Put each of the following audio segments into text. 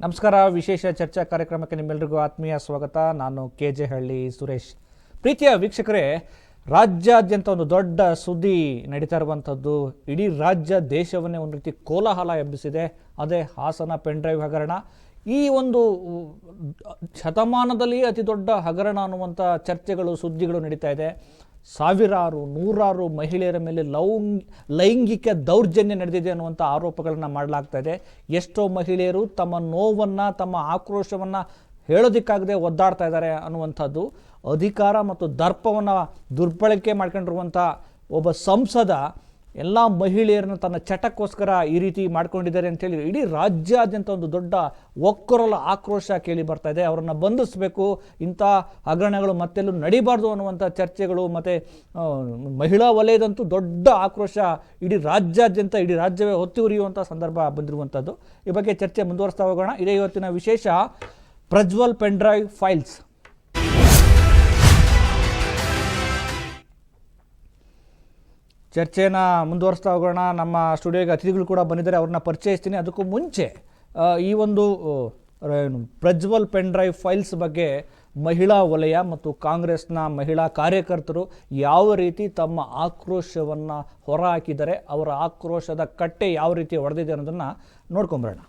ನಮಸ್ಕಾರ. ವಿಶೇಷ ಚರ್ಚಾ ಕಾರ್ಯಕ್ರಮಕ್ಕೆ ನಿಮ್ಮೆಲ್ಲರಿಗೂ ಆತ್ಮೀಯ ಸ್ವಾಗತ. ನಾನು KJ ಹಳ್ಳಿ ಸುರೇಶ್. ಪ್ರೀತಿಯ ವೀಕ್ಷಕರೇ, ರಾಜ್ಯಾದ್ಯಂತ ಒಂದು ದೊಡ್ಡ ಸುದ್ದಿ ನಡೀತಾ ಇರುವಂಥದ್ದು. ಇಡೀ ರಾಜ್ಯ ದೇಶವನ್ನೇ ಒಂದು ರೀತಿ ಕೋಲಾಹಲ ಎಬ್ಬಿಸಿದೆ. ಅದೇ ಹಾಸನ ಪೆನ್ ಡ್ರೈವ್ ಹಗರಣ. ಈ ಒಂದು ಶತಮಾನದಲ್ಲಿ ಅತಿ ದೊಡ್ಡ ಹಗರಣ ಅನ್ನುವಂಥ ಚರ್ಚೆಗಳು, ಸುದ್ದಿಗಳು ನಡೀತಾ ಇದೆ. ಸಾವಿರಾರು ನೂರಾರು ಮಹಿಳೆಯರ ಮೇಲೆ ಲೈಂಗಿಕ ದೌರ್ಜನ್ಯ ನಡೆದಿದೆ ಅನ್ನುವಂಥ ಆರೋಪಗಳನ್ನು ಮಾಡಲಾಗ್ತಾ ಇದೆ. ಎಷ್ಟೋ ಮಹಿಳೆಯರು ತಮ್ಮ ನೋವನ್ನು, ತಮ್ಮ ಆಕ್ರೋಶವನ್ನು ಹೇಳೋದಕ್ಕಾಗದೆ ಒದ್ದಾಡ್ತಾ ಇದ್ದಾರೆ ಅನ್ನುವಂಥದ್ದು. ಅಧಿಕಾರ ಮತ್ತು ದರ್ಪವನ್ನು ದುರ್ಬಳಕೆ ಮಾಡ್ಕೊಂಡಿರುವಂಥ ಒಬ್ಬ ಸಂಸದ ಎಲ್ಲ ಮಹಿಳೆಯರನ್ನು ತನ್ನ ಚಟಕ್ಕೋಸ್ಕರ ಈ ರೀತಿ ಮಾಡ್ಕೊಂಡಿದ್ದಾರೆ ಅಂತೇಳಿ ಇಡೀ ರಾಜ್ಯಾದ್ಯಂತ ಒಂದು ದೊಡ್ಡ ಒಕ್ಕೊರಲ ಆಕ್ರೋಶ ಕೇಳಿ ಬರ್ತಾ ಇದೆ. ಅವರನ್ನು ಬಂಧಿಸಬೇಕು, ಇಂಥ ಹಗರಣಗಳು ಮತ್ತೆಲ್ಲೂ ನಡೀಬಾರ್ದು ಅನ್ನುವಂಥ ಚರ್ಚೆಗಳು ಮತ್ತು ಮಹಿಳಾ ವಲಯದಂತೂ ದೊಡ್ಡ ಆಕ್ರೋಶ ಇಡೀ ರಾಜ್ಯಾದ್ಯಂತ, ಇಡೀ ರಾಜ್ಯವೇ ಹೊತ್ತಿ ಉರಿಯುವಂಥ ಸಂದರ್ಭ ಬಂದಿರುವಂಥದ್ದು. ಈ ಬಗ್ಗೆ ಚರ್ಚೆ ಮುಂದುವರಿಸ್ತಾ ಹೋಗೋಣ. ಇದೇ ಇವತ್ತಿನ ವಿಶೇಷ, ಪ್ರಜ್ವಲ್ ಪೆನ್ ಡ್ರೈವ್ ಫೈಲ್ಸ್. ಚರ್ಚೆನ ಮುಂದುವರಿಸ್ತಾ ಹೋಗೋಣ. ನಮ್ಮ ಸ್ಟುಡಿಯೋಗೆ ಅತಿಥಿಗಳು ಕೂಡ ಬಂದಿದ್ದಾರೆ, ಅವ್ರನ್ನ ಪರಿಚಯಿಸ್ತೀನಿ. ಅದಕ್ಕೂ ಮುಂಚೆ ಈ ಒಂದು ಪ್ರಜ್ವಲ್ ಪೆನ್ ಡ್ರೈವ್ ಫೈಲ್ಸ್ ಬಗ್ಗೆ ಮಹಿಳಾ ವಲಯ ಮತ್ತು ಕಾಂಗ್ರೆಸ್ನ ಮಹಿಳಾ ಕಾರ್ಯಕರ್ತರು ಯಾವ ರೀತಿ ತಮ್ಮ ಆಕ್ರೋಶವನ್ನು ಹೊರಹಾಕಿದ್ದಾರೆ, ಅವರ ಆಕ್ರೋಶದ ಕಟ್ಟೆ ಯಾವ ರೀತಿ ಹೊಡೆದಿದೆ ಅನ್ನೋದನ್ನು ನೋಡ್ಕೊಂಬರೋಣ.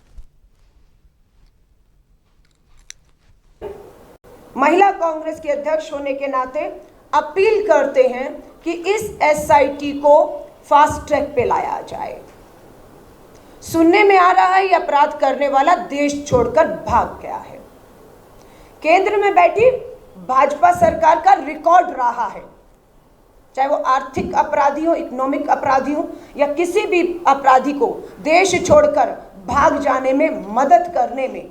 महिला कांग्रेस के अध्यक्ष होने के नाते अपील करते हैं कि इस SIT को फास्ट ट्रैक पे लाया जाए। सुनने में आ रहा है ये अपराध करने वाला देश छोड़कर भाग गया है। केंद्र में बैठी भाजपा सरकार का रिकॉर्ड रहा है, चाहे वो आर्थिक अपराधी हो, इकोनॉमिक अपराधी हो, या किसी भी अपराधी को देश छोड़कर भाग जाने में मदद करने में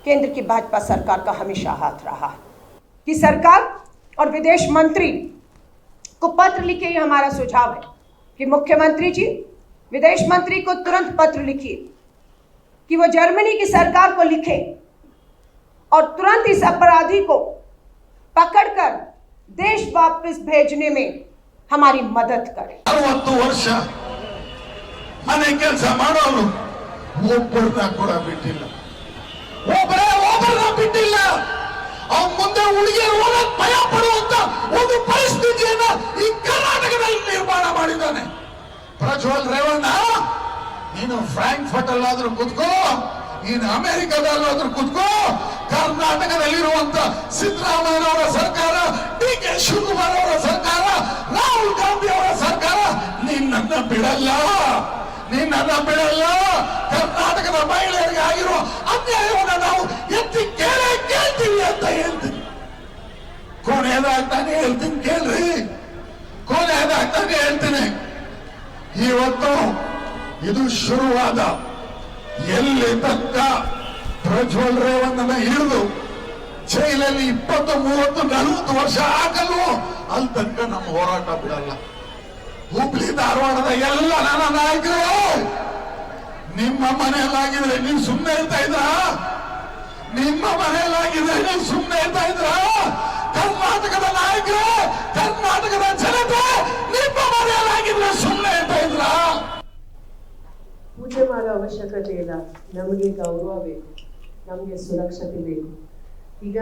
केंद्र की भाजपा सरकार का हमेशा हाथ रहा है। कि सरकार और विदेश मंत्री को पत्र लिखे, ये हमारा सुझाव है कि मुख्यमंत्री जी विदेश मंत्री को तुरंत पत्र लिखिए कि वो जर्मनी की सरकार को लिखे और तुरंत इस अपराधी को पकड़कर देश वापस भेजने में हमारी मदद करें। 60 ವರ್ಷ ಮನೆ ಕೆಲಸ ಮಾಡೋರು ಒಬ್ಬರನ್ನ ಕೂಡ ಬಿಟ್ಟಿಲ್ಲ, ಒಬ್ಬರನ್ನ ಬಿಟ್ಟಿಲ್ಲ. ಅವ್ನು ಮುಂದೆ ಹುಡುಗಿಯರು ಹೋಗಕ್ ಭಯ ಪಡುವಂತ ಒಂದು ಪರಿಸ್ಥಿತಿಯನ್ನ ಈ ಕರ್ನಾಟಕದಲ್ಲಿ ನಿರ್ಮಾಣ ಮಾಡಿದ್ದಾನೆ. ಪ್ರಜ್ವಲ್ ರೇವಣ್ಣ, ನೀನು ಫ್ರಾಂಕ್ಫರ್ಟ್ ಅಲ್ಲಾದ್ರೂ ಕುತ್ಕೋ, ನೀನು ಅಮೆರಿಕದಲ್ಲಾದ್ರೂ ಕುತ್ಕೋ, ಕರ್ನಾಟಕದಲ್ಲಿರುವಂತ ಸಿದ್ದರಾಮಯ್ಯನವರ ಸರ್ಕಾರ, DK ಶಿವಕುಮಾರ್ ಅವರ ಸರ್ಕಾರ, ರಾಹುಲ್ ಗಾಂಧಿ ಅವರ ಸರ್ಕಾರ ನಿನ್ನನ್ನ ಬಿಡಲ್ಲ, ನಿನ್ನನ್ನ ಬಿಡಲ್ಲ. ಕರ್ನಾಟಕದ ಮಹಿಳೆಯರಿಗೆ ಆಗಿರುವ ಅನ್ಯಾಯವನ್ನು ನಾವು ಎತ್ತಿ ಕೇಳ್ತೀವಿ ಅಂತ ಹೇಳ್ತೀನಿ. ಕೊನೆಯದಾಗ್ತಾನೆ ಹೇಳ್ತೀನಿ, ಕೇಳ್ರಿ, ಕೊನೆಯದಾಗ್ತಾನೆ ಹೇಳ್ತೀನಿ. ಇವತ್ತು ಇದು ಶುರುವಾದ, ಎಲ್ಲಿ ತನಕ ಪ್ರಜ್ವಲ್ ರೇವಣ್ಣನ ಹಿಡಿದು ಜೈಲಲ್ಲಿ 20, 30, 40 ವರ್ಷ ಹಾಕಲ್ವೋ ಅಲ್ಲಿ ತನಕ ನಮ್ಮ ಹೋರಾಟ ಬಿಡಲ್ಲ. ಹುಬ್ಳಿ ಧಾರವಾಡದ ಎಲ್ಲ ನನ್ನ ನಾಯಕರು ನಿಮ್ಮ ಮನೆಯಲ್ಲಾಗಿದ್ರೆ ನೀವು ಸುಮ್ಮನೆ ಇರ್ತಾ ಇದ್ರ? ನಿಮ್ಮ ಮನೆಯಲ್ಲಾಗಿದ್ರೆ ನೀವು ಸುಮ್ಮನೆ ಇರ್ತಾ ಇದ್ರ? ಕರ್ನಾಟಕದ ನಾಯಕರು, ಕರ್ನಾಟಕದ ಜನತೆ ನಿಮ್ಮ ಮನೆಯಲ್ಲಾಗಿದ್ರೆ ಸುಮ್ಮನೆ ಇರ್ತಾ ಇದ್ರ? ಪೂಜೆ ಮಾಡೋ ಅವಶ್ಯಕತೆ ಇಲ್ಲ. ನಮಗೆ ಗೌರವ ಬೇಕು, ನಮಗೆ ಸುರಕ್ಷತೆ ಬೇಕು. ಈಗ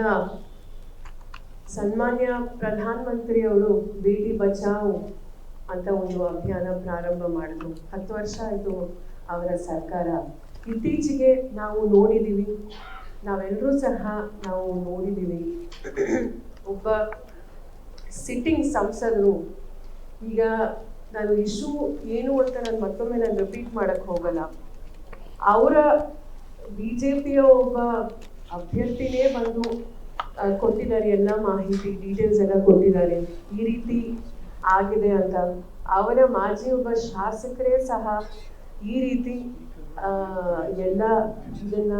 ಸನ್ಮಾನ್ಯ ಪ್ರಧಾನಮಂತ್ರಿಯವರು ಬೇಟಿ ಬಚಾವ್ ಅಂತ ಒಂದು ಅಭಿಯಾನ ಪ್ರಾರಂಭ ಮಾಡಿದ್ರು. 10 ವರ್ಷ ಆಯಿತು ಅವರ ಸರ್ಕಾರ. ಇತ್ತೀಚೆಗೆ ನಾವು ನೋಡಿದ್ದೀವಿ, ನಾವೆಲ್ಲರೂ ಸಹ ನಾವು ನೋಡಿದ್ದೀವಿ, ಒಬ್ಬ ಸಿಟ್ಟಿಂಗ್ ಸಂಸದರು, ಈಗ ನಾನು ಇಶ್ಯೂ ಏನು ಅಂತ ನಾನು ಮತ್ತೊಮ್ಮೆ ರಿಪೀಟ್ ಮಾಡಕ್ಕೆ ಹೋಗಲ್ಲ, ಅವರ BJPಯ ಒಬ್ಬ ಅಭ್ಯರ್ಥಿನೇ ಬಂದು ಕೊಟ್ಟಿದ್ದಾರೆ, ಎಲ್ಲ ಮಾಹಿತಿ ಡೀಟೇಲ್ಸ್ ಎಲ್ಲ ಕೊಟ್ಟಿದ್ದಾರೆ, ಈ ರೀತಿ ಆಗಿದೆ ಅಂತ. ಅವರ ಮಾಜಿ ಒಬ್ಬ ಶಾಸಕರೇ ಸಹ ಈ ರೀತಿ ಎಲ್ಲ ಇದನ್ನ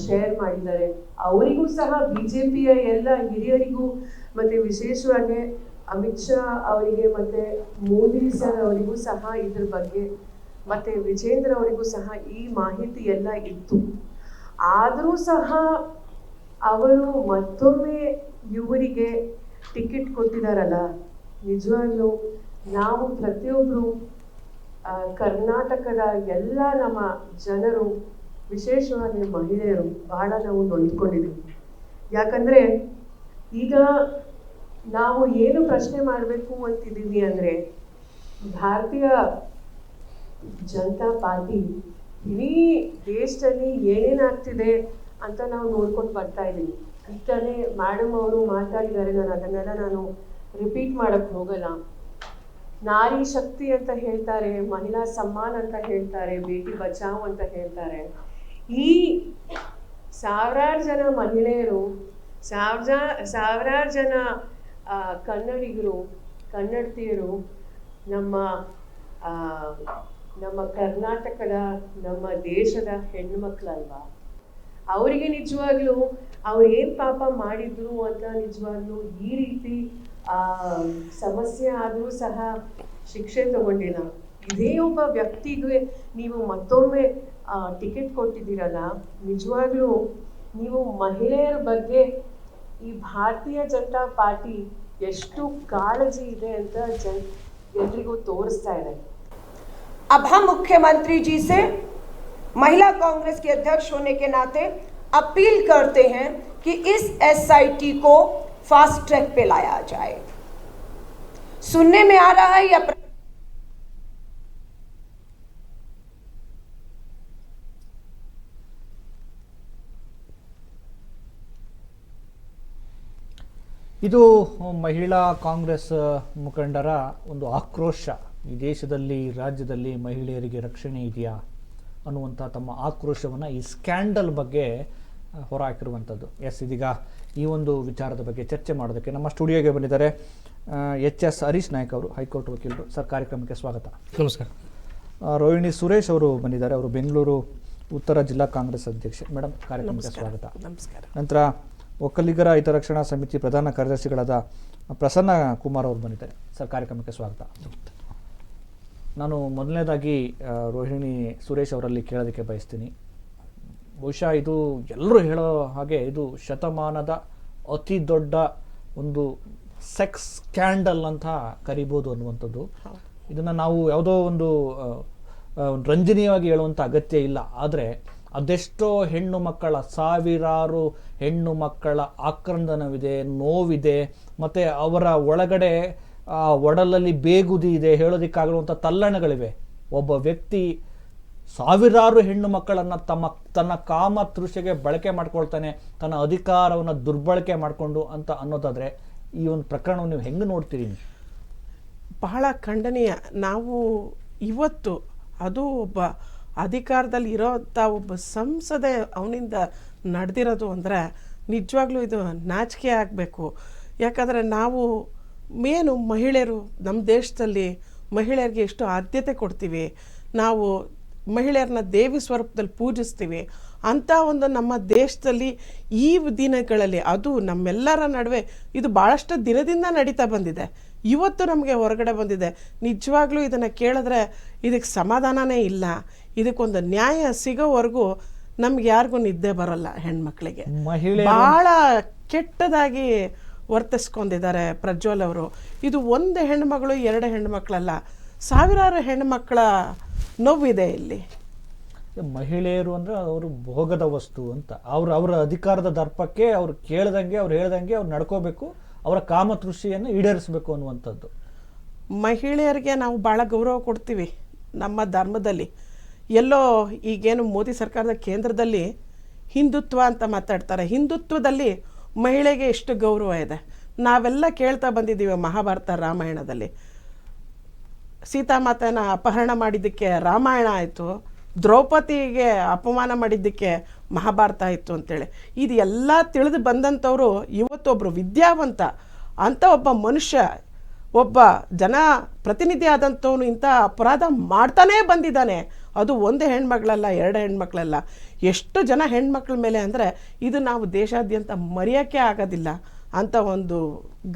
ಶೇರ್ ಮಾಡಿದ್ದಾರೆ. ಅವರಿಗೂ ಸಹ BJPಯ ಎಲ್ಲ ಹಿರಿಯರಿಗೂ ಮತ್ತೆ ವಿಶೇಷವಾಗಿ ಅಮಿತ್ ಶಾ ಅವರಿಗೆ ಮತ್ತೆ ಮೋದಿ ಸರ್ ಅವರಿಗೂ ಸಹ ಇದ್ರ ಬಗ್ಗೆ, ಮತ್ತೆ ವಿಜೇಂದ್ರ ಅವರಿಗೂ ಸಹ ಈ ಮಾಹಿತಿ ಎಲ್ಲ ಇತ್ತು. ಆದರೂ ಸಹ ಅವರು ಮತ್ತೊಮ್ಮೆ ಇವರಿಗೆ ಟಿಕೆಟ್ ಕೊಟ್ಟಿದಾರಲ್ಲ, ನಿಜವಾಗ್ಲೂ ನಾವು ಪ್ರತಿಯೊಬ್ಬರು ಕರ್ನಾಟಕದ ಎಲ್ಲ ನಮ್ಮ ಜನರು ವಿಶೇಷವಾಗಿ ಮಹಿಳೆಯರು ಬಹಳ ನಾವು ನೊಂದ್ಕೊಂಡಿದ್ದೀವಿ. ಯಾಕಂದರೆ ಈಗ ನಾವು ಏನು ಪ್ರಶ್ನೆ ಮಾಡಬೇಕು ಅಂತಿದ್ದೀವಿ ಅಂದರೆ, ಭಾರತೀಯ ಜನತಾ ಪಾರ್ಟಿ ಇಡೀ ದೇಶದಲ್ಲಿ ಏನೇನಾಗ್ತಿದೆ ಅಂತ ನಾವು ನೋಡ್ಕೊಂಡು ಬರ್ತಾ ಇದ್ದೀವಿ. ಇಷ್ಟನೇ ಮೇಡಮ್ ಅವರು ಮಾತಾಡಿದ್ದಾರೆ, ನಾನು ರಿಪೀಟ್ ಮಾಡೋಕ್ಕೆ ಹೋಗಲ್ಲ. ನಾರಿ ಶಕ್ತಿ ಅಂತ ಹೇಳ್ತಾರೆ, ಮಹಿಳಾ ಸಮ್ಮಾನ್ ಅಂತ ಹೇಳ್ತಾರೆ, ಬೇಟಿ ಬಚಾವ್ ಅಂತ ಹೇಳ್ತಾರೆ. ಈ ಸಾವಿರಾರು ಜನ ಮಹಿಳೆಯರು, ಸಾವಿರಾರು ಜನ ಕನ್ನಡಿಗರು, ಕನ್ನಡತಿಯರು ನಮ್ಮ ಕರ್ನಾಟಕದ, ನಮ್ಮ ದೇಶದ ಹೆಣ್ಣುಮಕ್ಕಳಲ್ವಾ? ಅವರಿಗೆ ನಿಜವಾಗ್ಲೂ ಅವ್ರು ಏನು ಪಾಪ ಮಾಡಿದ್ರು ಅಂತ ನಿಜವಾಗ್ಲೂ ಈ ರೀತಿ ಸಮಸ್ಯೆ ಆದರೂ ಸಹ ಶಿಕ್ಷೆ ತಗೊಂಡಿಲ್ಲ. ಇದೇ ಒಬ್ಬ ವ್ಯಕ್ತಿಗೆ ನೀವು ಮತ್ತೊಮ್ಮೆ ಟಿಕೆಟ್ ಕೊಟ್ಟಿದ್ದೀರಲ್ಲ, ನಿಜವಾಗ್ಲೂ ನೀವು ಮಹಿಳೆಯರ ಬಗ್ಗೆ ಈ ಭಾರತೀಯ ಜನತಾ ಪಾರ್ಟಿ ಎಷ್ಟು ಕಾಳಜಿ ಇದೆ ಅಂತ ಎಲ್ರಿಗೂ ತೋರಿಸ್ತಾ ಇದೆ. अब हम मुख्यमंत्री जी से महिला कांग्रेस के अध्यक्ष होने के नाते अपील करते हैं कि इस एसआईटी को फास्ट ट्रैक पे लाया जाए। सुनने में आ रहा है या ಇದು ಮಹಿಳಾ ಕಾಂಗ್ರೆಸ್ ಮುಖಂಡರ ಒಂದು ಆಕ್ರೋಶ. ಈ ದೇಶದಲ್ಲಿ, ರಾಜ್ಯದಲ್ಲಿ ಮಹಿಳೆಯರಿಗೆ ರಕ್ಷಣೆ ಇದೆಯಾ ಅನ್ನುವಂಥ ತಮ್ಮ ಆಕ್ರೋಶವನ್ನು ಈ ಸ್ಕ್ಯಾಂಡಲ್ ಬಗ್ಗೆ ಹೊರಹಾಕಿರುವಂಥದ್ದು. ಇದೀಗ ಈ ಒಂದು ವಿಚಾರದ ಬಗ್ಗೆ ಚರ್ಚೆ ಮಾಡೋದಕ್ಕೆ ನಮ್ಮ ಸ್ಟುಡಿಯೋಗೆ ಬಂದಿದ್ದಾರೆ HS ಹರೀಶ್ ನಾಯ್ಕ್ ಅವರು, ಹೈಕೋರ್ಟ್ ವಕೀಲರು. ಸರ್, ಕಾರ್ಯಕ್ರಮಕ್ಕೆ ಸ್ವಾಗತ. ನಮಸ್ಕಾರ. ರೋಹಿಣಿ ಸುರೇಶ್ ಅವರು ಬಂದಿದ್ದಾರೆ, ಅವರು ಬೆಂಗಳೂರು ಉತ್ತರ ಜಿಲ್ಲಾ ಕಾಂಗ್ರೆಸ್ ಅಧ್ಯಕ್ಷೆ. ಮೇಡಮ್, ಕಾರ್ಯಕ್ರಮಕ್ಕೆ ಸ್ವಾಗತ. ನಮಸ್ಕಾರ. ನಂತರ ಒಕ್ಕಲಿಗರ ಹಿತರಕ್ಷಣಾ ಸಮಿತಿ ಪ್ರಧಾನ ಕಾರ್ಯದರ್ಶಿಗಳಾದ ಪ್ರಸನ್ನ ಕುಮಾರ್ ಅವರು ಬಂದಿದ್ದಾರೆ. ಸರ್, ಕಾರ್ಯಕ್ರಮಕ್ಕೆ ಸ್ವಾಗತ. ನಾನು ಮೊದಲನೇದಾಗಿ ರೋಹಿಣಿ ಸುರೇಶ್ ಅವರಲ್ಲಿ ಕೇಳೋದಕ್ಕೆ ಬಯಸ್ತೀನಿ. ಬಹುಶಃ ಇದು ಎಲ್ಲರೂ ಹೇಳೋ ಹಾಗೆ ಇದು ಶತಮಾನದ ಅತಿ ದೊಡ್ಡ ಒಂದು ಸೆಕ್ಸ್ ಸ್ಕ್ಯಾಂಡಲ್ ಅಂತ ಕರಿಬೋದು ಅನ್ನುವಂಥದ್ದು. ಇದನ್ನು ನಾವು ಯಾವುದೋ ಒಂದು ರಂಜನೀಯವಾಗಿ ಹೇಳುವಂಥ ಅಗತ್ಯ ಇಲ್ಲ. ಆದರೆ ಅದೆಷ್ಟೋ ಹೆಣ್ಣು ಮಕ್ಕಳ, ಸಾವಿರಾರು ಹೆಣ್ಣು ಮಕ್ಕಳ ಆಕ್ರಂದನವಿದೆ, ನೋವಿದೆ, ಮತ್ತು ಅವರ ಒಳಗಡೆ ಒಡಲಲ್ಲಿ ಬೇಗುದಿ ಇದೆ, ಹೇಳೋದಕ್ಕಾಗಿರುವಂಥ ತಲ್ಲಣಗಳಿವೆ. ಒಬ್ಬ ವ್ಯಕ್ತಿ ಸಾವಿರಾರು ಹೆಣ್ಣು ಮಕ್ಕಳನ್ನು ತನ್ನ ಕಾಮ ತೃಷೆಗೆ ಬಳಕೆ ಮಾಡ್ಕೊಳ್ತಾನೆ, ತನ್ನ ಅಧಿಕಾರವನ್ನು ದುರ್ಬಳಕೆ ಮಾಡಿಕೊಂಡು ಅಂತ ಅನ್ನೋದಾದರೆ ಈ ಒಂದು ಪ್ರಕರಣವನ್ನು ನೀವು ಹೆಂಗೆ ನೋಡ್ತೀರಿ? ಬಹಳ ಖಂಡನೀಯ. ನಾವು ಇವತ್ತು ಅದು ಒಬ್ಬ ಅಧಿಕಾರದಲ್ಲಿ ಇರೋಂಥ ಒಬ್ಬ ಸಂಸದೆ ಅವನಿಂದ ನಡೆದಿರೋದು ಅಂದರೆ ನಿಜವಾಗ್ಲೂ ಇದು ನಾಚಿಕೆ ಆಗಬೇಕು. ಯಾಕಂದರೆ ನಾವು ಮೇನು ಮಹಿಳೆಯರು, ನಮ್ಮ ದೇಶದಲ್ಲಿ ಮಹಿಳೆಯರಿಗೆ ಎಷ್ಟು ಆದ್ಯತೆ ಕೊಡ್ತೀವಿ, ನಾವು ಮಹಿಳೆಯರನ್ನ ದೇವಿ ಸ್ವರೂಪದಲ್ಲಿ ಪೂಜಿಸ್ತೀವಿ. ಅಂಥ ಒಂದು ನಮ್ಮ ದೇಶದಲ್ಲಿ ಈ ದಿನಗಳಲ್ಲಿ ಅದು ನಮ್ಮೆಲ್ಲರ ನಡುವೆ ಇದು ಭಾಳಷ್ಟು ದಿನದಿಂದ ನಡೀತಾ ಬಂದಿದೆ. ಇವತ್ತು ನಮಗೆ ಹೊರಗಡೆ ಬಂದಿದೆ. ನಿಜವಾಗ್ಲೂ ಇದನ್ನು ಕೇಳಿದ್ರೆ ಇದಕ್ಕೆ ಸಮಾಧಾನನೇ ಇಲ್ಲ. ಇದಕ್ಕೊಂದು ನ್ಯಾಯ ಸಿಗೋವರೆಗೂ ನಮ್ಗೆ ಯಾರಿಗೂ ನಿದ್ದೆ ಬರೋಲ್ಲ. ಹೆಣ್ಮಕ್ಳಿಗೆ ಭಾಳ ಕೆಟ್ಟದಾಗಿ ವರ್ತಿಸ್ಕೊಂಡಿದ್ದಾರೆ ಪ್ರಜ್ವಲ್ ಅವರು. ಇದು ಒಂದು ಹೆಣ್ಮಗಳು, ಎರಡು ಹೆಣ್ಮಕ್ಳಲ್ಲ, ಸಾವಿರಾರು ಹೆಣ್ಮಕ್ಳ ನೋವಿದೆ ಇಲ್ಲಿ. ಮಹಿಳೆಯರು ಅಂದರೆ ಅವರು ಭೋಗದ ವಸ್ತು ಅಂತ, ಅವರ ಅಧಿಕಾರದ ದರ್ಪಕ್ಕೆ ಅವ್ರು ಕೇಳ್ದಂಗೆ, ಅವ್ರು ಹೇಳ್ದಂಗೆ ಅವ್ರು ನಡ್ಕೋಬೇಕು, ಅವರ ಕಾಮತೃಷಿಯನ್ನು ಈಡೇರಿಸಬೇಕು ಅನ್ನುವಂಥದ್ದು. ಮಹಿಳೆಯರಿಗೆ ನಾವು ಭಾಳ ಗೌರವ ಕೊಡ್ತೀವಿ ನಮ್ಮ ಧರ್ಮದಲ್ಲಿ. ಎಲ್ಲೋ ಈಗೇನು ಮೋದಿ ಸರ್ಕಾರದ ಕೇಂದ್ರದಲ್ಲಿ ಹಿಂದುತ್ವ ಅಂತ ಮಾತಾಡ್ತಾರೆ. ಹಿಂದುತ್ವದಲ್ಲಿ ಮಹಿಳೆಗೆ ಎಷ್ಟು ಗೌರವ ಇದೆ ನಾವೆಲ್ಲ ಕೇಳ್ತಾ ಬಂದಿದ್ದೀವಿ. ಮಹಾಭಾರತ, ರಾಮಾಯಣದಲ್ಲಿ ಸೀತಾಮಾತೆನ ಅಪಹರಣ ಮಾಡಿದ್ದಕ್ಕೆ ರಾಮಾಯಣ ಆಯಿತು, ದ್ರೌಪದಿಗೆ ಅಪಮಾನ ಮಾಡಿದ್ದಕ್ಕೆ ಮಹಾಭಾರತ ಆಯಿತು ಅಂತೇಳಿ. ಇದು ಎಲ್ಲ ತಿಳಿದು ಬಂದಂಥವರು ಇವತ್ತೊಬ್ಬರು ವಿದ್ಯಾವಂತ ಅಂಥ ಒಬ್ಬ ಮನುಷ್ಯ, ಒಬ್ಬ ಜನ ಪ್ರತಿನಿಧಿ ಆದಂಥವನು ಇಂಥ ಅಪರಾಧ ಮಾಡ್ತಾನೇ ಬಂದಿದ್ದಾನೆ. ಅದು ಒಂದು ಹೆಣ್ಮಕ್ಳಲ್ಲ, ಎರಡು ಹೆಣ್ಮಕ್ಳಲ್ಲ, ಎಷ್ಟು ಜನ ಹೆಣ್ಮಕ್ಳ ಮೇಲೆ ಅಂದರೆ ಇದು ನಾವು ದೇಶಾದ್ಯಂತ ಮರೆಯೋಕ್ಕೆ ಆಗೋದಿಲ್ಲ ಅಂಥ ಒಂದು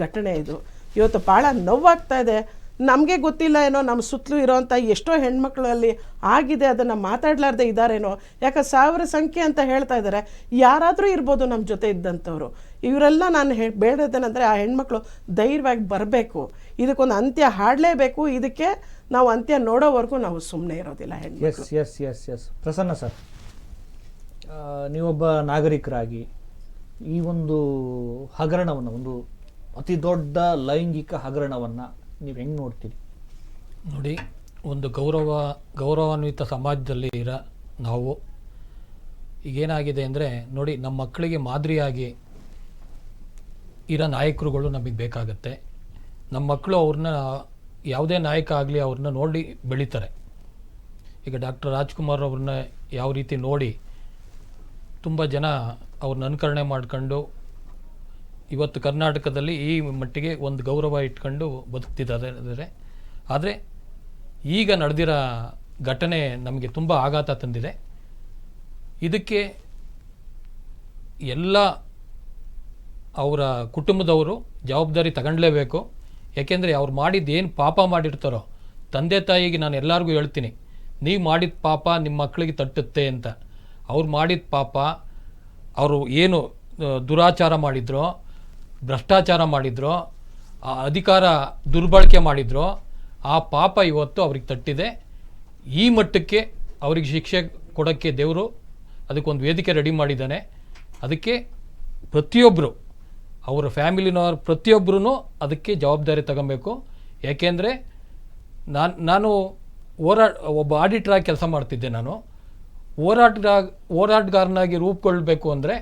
ಘಟನೆ ಇದು. ಇವತ್ತು ಭಾಳ ನೋವಾಗ್ತಾ ಇದೆ. ನಮಗೆ ಗೊತ್ತಿಲ್ಲ ಏನೋ, ನಮ್ಮ ಸುತ್ತಲೂ ಇರೋವಂಥ ಎಷ್ಟೋ ಹೆಣ್ಮಕ್ಳಲ್ಲಿ ಆಗಿದೆ, ಅದನ್ನು ಮಾತಾಡಲಾರ್ದೆ ಇದ್ದಾರೇನೋ. ಯಾಕೆ ಸಾವಿರ ಸಂಖ್ಯೆ ಅಂತ ಹೇಳ್ತಾ ಇದ್ದಾರೆ, ಯಾರಾದರೂ ಇರ್ಬೋದು ನಮ್ಮ ಜೊತೆ ಇದ್ದಂಥವ್ರು. ಇವರೆಲ್ಲ ನಾನು ಬೇಡೋದೇನೆಂದರೆ ಆ ಹೆಣ್ಮಕ್ಳು ಧೈರ್ಯವಾಗಿ ಬರಬೇಕು, ಇದಕ್ಕೊಂದು ಅಂತ್ಯ ಹಾಡಲೇಬೇಕು. ಇದಕ್ಕೆ ನಾವು ಅಂತ್ಯ ನೋಡೋವರೆಗೂ ನಾವು ಸುಮ್ಮನೆ ಇರೋದಿಲ್ಲ ಹೆಣ್ಣು. S Prasanna sir. ನೀವೊಬ್ಬ ನಾಗರಿಕರಾಗಿ ಈ ಒಂದು ಹಗರಣವನ್ನು, ಒಂದು ಅತಿ ದೊಡ್ಡ ಲೈಂಗಿಕ ಹಗರಣವನ್ನು ನೀವು ಹೆಂಗೆ ನೋಡ್ತೀರಿ? ನೋಡಿ, ಒಂದು ಗೌರವಾನ್ವಿತ ಸಮಾಜದಲ್ಲಿ ನಾವು ಈಗೇನಾಗಿದೆ ಅಂದರೆ, ನೋಡಿ, ನಮ್ಮ ಮಕ್ಕಳಿಗೆ ಮಾದರಿಯಾಗಿ ಇರೋ ನಾಯಕರುಗಳು ನಮಗೆ ಬೇಕಾಗತ್ತೆ. ನಮ್ಮ ಮಕ್ಕಳು ಅವ್ರನ್ನ ಯಾವುದೇ ನಾಯಕ ಆಗಲಿ ಅವ್ರನ್ನ ನೋಡಿ ಬೆಳೀತಾರೆ. ಈಗ ಡಾಕ್ಟರ್ ರಾಜ್ಕುಮಾರ್ ಅವ್ರನ್ನ ಯಾವ ರೀತಿ ನೋಡಿ ತುಂಬ ಜನ ಅವ್ರನ್ನ ಅನುಕರಣೆ ಮಾಡ್ಕೊಂಡು ಇವತ್ತು ಕರ್ನಾಟಕದಲ್ಲಿ ಈ ಮಟ್ಟಿಗೆ ಒಂದು ಗೌರವ ಇಟ್ಕೊಂಡು ಬದುಕ್ತಿದ್ದಾರೆ. ಆದರೆ ಈಗ ನಡೆದಿರೋ ಘಟನೆ ನಮಗೆ ತುಂಬ ಆಘಾತ ತಂದಿದೆ. ಇದಕ್ಕೆ ಎಲ್ಲ ಅವರ ಕುಟುಂಬದವರು ಜವಾಬ್ದಾರಿ ತಗೊಳ್ಳಲೇಬೇಕು. ಯಾಕೆಂದರೆ ಅವ್ರು ಮಾಡಿದ್ದು ಏನು ಪಾಪ ಮಾಡಿರ್ತಾರೋ, ತಂದೆ ತಾಯಿಗೆ ನಾನು ಎಲ್ಲರಿಗೂ ಹೇಳ್ತೀನಿ, ನೀವು ಮಾಡಿದ ಪಾಪ ನಿಮ್ಮ ಮಕ್ಕಳಿಗೆ ತಟ್ಟುತ್ತೆ ಅಂತ. ಅವ್ರು ಮಾಡಿದ ಪಾಪ, ಅವರು ಏನು ದುರಾಚಾರ ಮಾಡಿದ್ರೋ, ಭ್ರಷ್ಟಾಚಾರ ಮಾಡಿದ್ರೋ, ಅಧಿಕಾರ ದುರ್ಬಳಕೆ ಮಾಡಿದ್ರೋ, ಆ ಪಾಪ ಇವತ್ತು ಅವ್ರಿಗೆ ತಟ್ಟಿದೆ. ಈ ಮಟ್ಟಕ್ಕೆ ಅವ್ರಿಗೆ ಶಿಕ್ಷೆ ಕೊಡೋಕ್ಕೆ ದೇವರು ಅದಕ್ಕೊಂದು ವೇದಿಕೆ ರೆಡಿ ಮಾಡಿದ್ದಾನೆ. ಅದಕ್ಕೆ ಪ್ರತಿಯೊಬ್ಬರು, ಅವರ ಫ್ಯಾಮಿಲಿನವ್ರು ಪ್ರತಿಯೊಬ್ಬರೂ ಅದಕ್ಕೆ ಜವಾಬ್ದಾರಿ ತಗೊಬೇಕು. ಯಾಕೆಂದರೆ ನಾನು ಒಬ್ಬ ಆಡಿಟ್ರಾಗಿ ಕೆಲಸ ಮಾಡ್ತಿದ್ದೆ. ನಾನು ಹೋರಾಟಗಾರನಾಗಿ ರೂಪುಗೊಳ್ಳಬೇಕು ಅಂದರೆ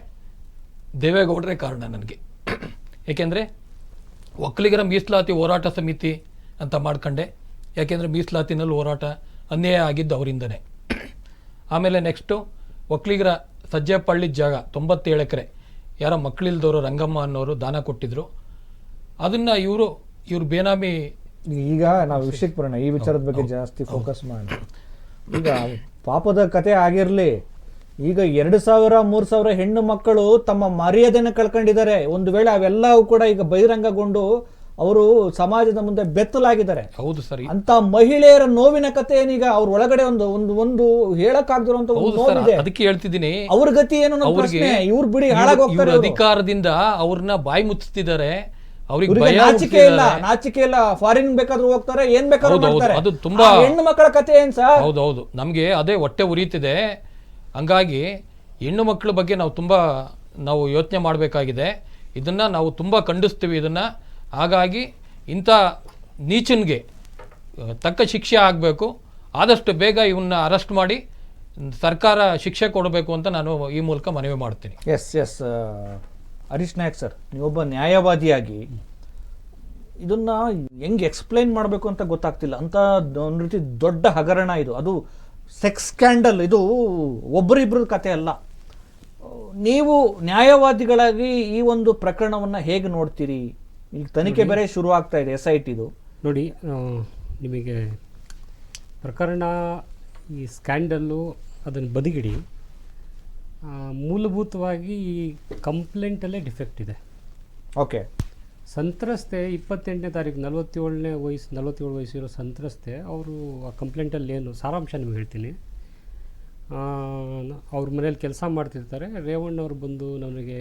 ದೇವೇಗೌಡರೇ ಕಾರಣ ನನಗೆ. ಏಕೆಂದರೆ ಒಕ್ಕಲಿಗರ ಮೀಸಲಾತಿ ಹೋರಾಟ ಸಮಿತಿ ಅಂತ ಮಾಡ್ಕೊಂಡೆ. ಯಾಕೆಂದರೆ ಮೀಸಲಾತಿನಲ್ಲಿ ಹೋರಾಟ ಅನ್ಯಾಯ ಆಗಿದ್ದು ಅವರಿಂದನೇ. ಆಮೇಲೆ ನೆಕ್ಸ್ಟು ಒಕ್ಕಲಿಗರ ಸಜ್ಜೆಪಳ್ಳಿ ಜಾಗ 97 ಎಕರೆ ಯಾರೋ ಮಕ್ಕಳಿಲ್ದವರು ರಂಗಮ್ಮ ಅನ್ನೋರು ದಾನ ಕೊಟ್ಟಿದ್ರು. ಅದನ್ನು ಇವರು ಬೇನಾಮಿ. ಈಗ ನಾವು ವಿಷಯಕ್ಕೆ ಬರೋಣ, ಈ ವಿಚಾರದ ಬಗ್ಗೆ ಜಾಸ್ತಿ ಫೋಕಸ್ ಮಾಡಿ. ಈಗ ಪಾಪದ ಕತೆ ಆಗಿರಲಿ, ಈಗ 2,000-3,000 ಹೆಣ್ಣು ಮಕ್ಕಳು ತಮ್ಮ ಮರ್ಯಾದೆಯನ್ನು ಕಳ್ಕೊಂಡಿದ್ದಾರೆ. ಒಂದು ವೇಳೆ ಅವೆಲ್ಲವೂ ಕೂಡ ಈಗ ಬಹಿರಂಗಗೊಂಡು ಅವರು ಸಮಾಜದ ಮುಂದೆ ಬೆತ್ತಲಾಗಿದ್ದಾರೆ. ಹೌದು ಸರಿ. ಅಂತ ಮಹಿಳೆಯರ ನೋವಿನ ಕತೆ ಏನೀಗ ಅವ್ರ ಒಳಗಡೆ ಒಂದು ಹೇಳಕ್ಕಾಗದಿರುವಂತ ನೋವಿದೆ. ಅದಕ್ಕೆ ಹೇಳ್ತಿದ್ದೀನಿ, ಅವ್ರ ಗತಿ ಏನು ಅವ್ರಿಗೆ, ಇವ್ರು ಬಿಡಿ ಹಾಳಾಗೋಗ್ತಾರೆ. ಅಧಿಕಾರದಿಂದ ಅವ್ರನ್ನ ಬಾಯಿ ಮುಚ್ಚಿದ್ದಾರೆ. ಅವ್ರಿಗೆ ನಾಚಿಕೆ ಇಲ್ಲ. ಫಾರಿನ್ ಬೇಕಾದ್ರೂ ಹೋಗ್ತಾರೆ, ಏನ್ ಬೇಕಾದ್ರೂ ಮಾಡ್ತಾರೆ. ಅದು ತುಂಬಾ ಹೆಣ್ಣು ಮಕ್ಕಳ ಕತೆ ಏನ್ ಸರ್? ಹೌದೌದು, ನಮ್ಗೆ ಅದೇ ಹೊಟ್ಟೆ ಉರಿತಿದೆ. ಹಂಗಾಗಿ ಹೆಣ್ಣು ಮಕ್ಕಳ ಬಗ್ಗೆ ನಾವು ಯೋಚನೆ ಮಾಡಬೇಕಾಗಿದೆ. ಇದನ್ನ ನಾವು ತುಂಬಾ ಖಂಡಿಸ್ತೀವಿ ಇದನ್ನ. ಹಾಗಾಗಿ ಇಂಥ ನೀಚನ್ಗೆ ತಕ್ಕ ಶಿಕ್ಷೆ ಆಗಬೇಕು. ಆದಷ್ಟು ಬೇಗ ಇವನ್ನ ಅರೆಸ್ಟ್ ಮಾಡಿ ಸರ್ಕಾರ ಶಿಕ್ಷೆ ಕೊಡಬೇಕು ಅಂತ ನಾನು ಈ ಮೂಲಕ ಮನವಿ ಮಾಡ್ತೀನಿ. ಎಸ್ ಹರೀಶ್ ನಾಯಕ್ ಸರ್, ನೀವೊಬ್ಬ ನ್ಯಾಯವಾದಿಯಾಗಿ ಇದನ್ನ ಹೆಂಗೆ ಎಕ್ಸ್ಪ್ಲೈನ್ ಮಾಡಬೇಕು ಅಂತ ಗೊತ್ತಾಗ್ತಿಲ್ಲ. ಅಂತ ಒಂದು ರೀತಿ ದೊಡ್ಡ ಹಗರಣ ಇದು, ಅದು ಸೆಕ್ಸ್ ಸ್ಕ್ಯಾಂಡಲ್. ಇದು ಒಬ್ಬರಿಬ್ಬರ ಕತೆ ಅಲ್ಲ. ನೀವು ನ್ಯಾಯವಾದಿಗಳಾಗಿ ಈ ಒಂದು ಪ್ರಕರಣವನ್ನು ಹೇಗೆ ನೋಡ್ತೀರಿ? ಈಗ ತನಿಖೆ ಬೇರೆ ಶುರು ಆಗ್ತಾ ಇದೆ, SITದು. ನೋಡಿ, ನಿಮಗೆ ಪ್ರಕರಣ ಈ ಸ್ಕ್ಯಾಂಡಲ್ಲು ಅದನ್ನು ಬದಿಗಿಡಿ. ಮೂಲಭೂತವಾಗಿ ಈ ಕಂಪ್ಲೇಂಟಲ್ಲೇ ಡಿಫೆಕ್ಟ್ ಇದೆ. ಓಕೆ, ಸಂತ್ರಸ್ತೆ 28ನೇ ತಾರೀಕು 47 ವಯಸ್ಸಿರೋ ಸಂತ್ರಸ್ತೆ ಅವರು ಆ ಕಂಪ್ಲೇಂಟಲ್ಲಿ ಏನು ಸಾರಾಂಶ ನಿಮಗೆ ಹೇಳ್ತೀನಿ. ಅವ್ರ ಮನೇಲಿ ಕೆಲಸ ಮಾಡ್ತಿರ್ತಾರೆ. ರೇವಣ್ಣವ್ರು ಬಂದು ನನಗೆ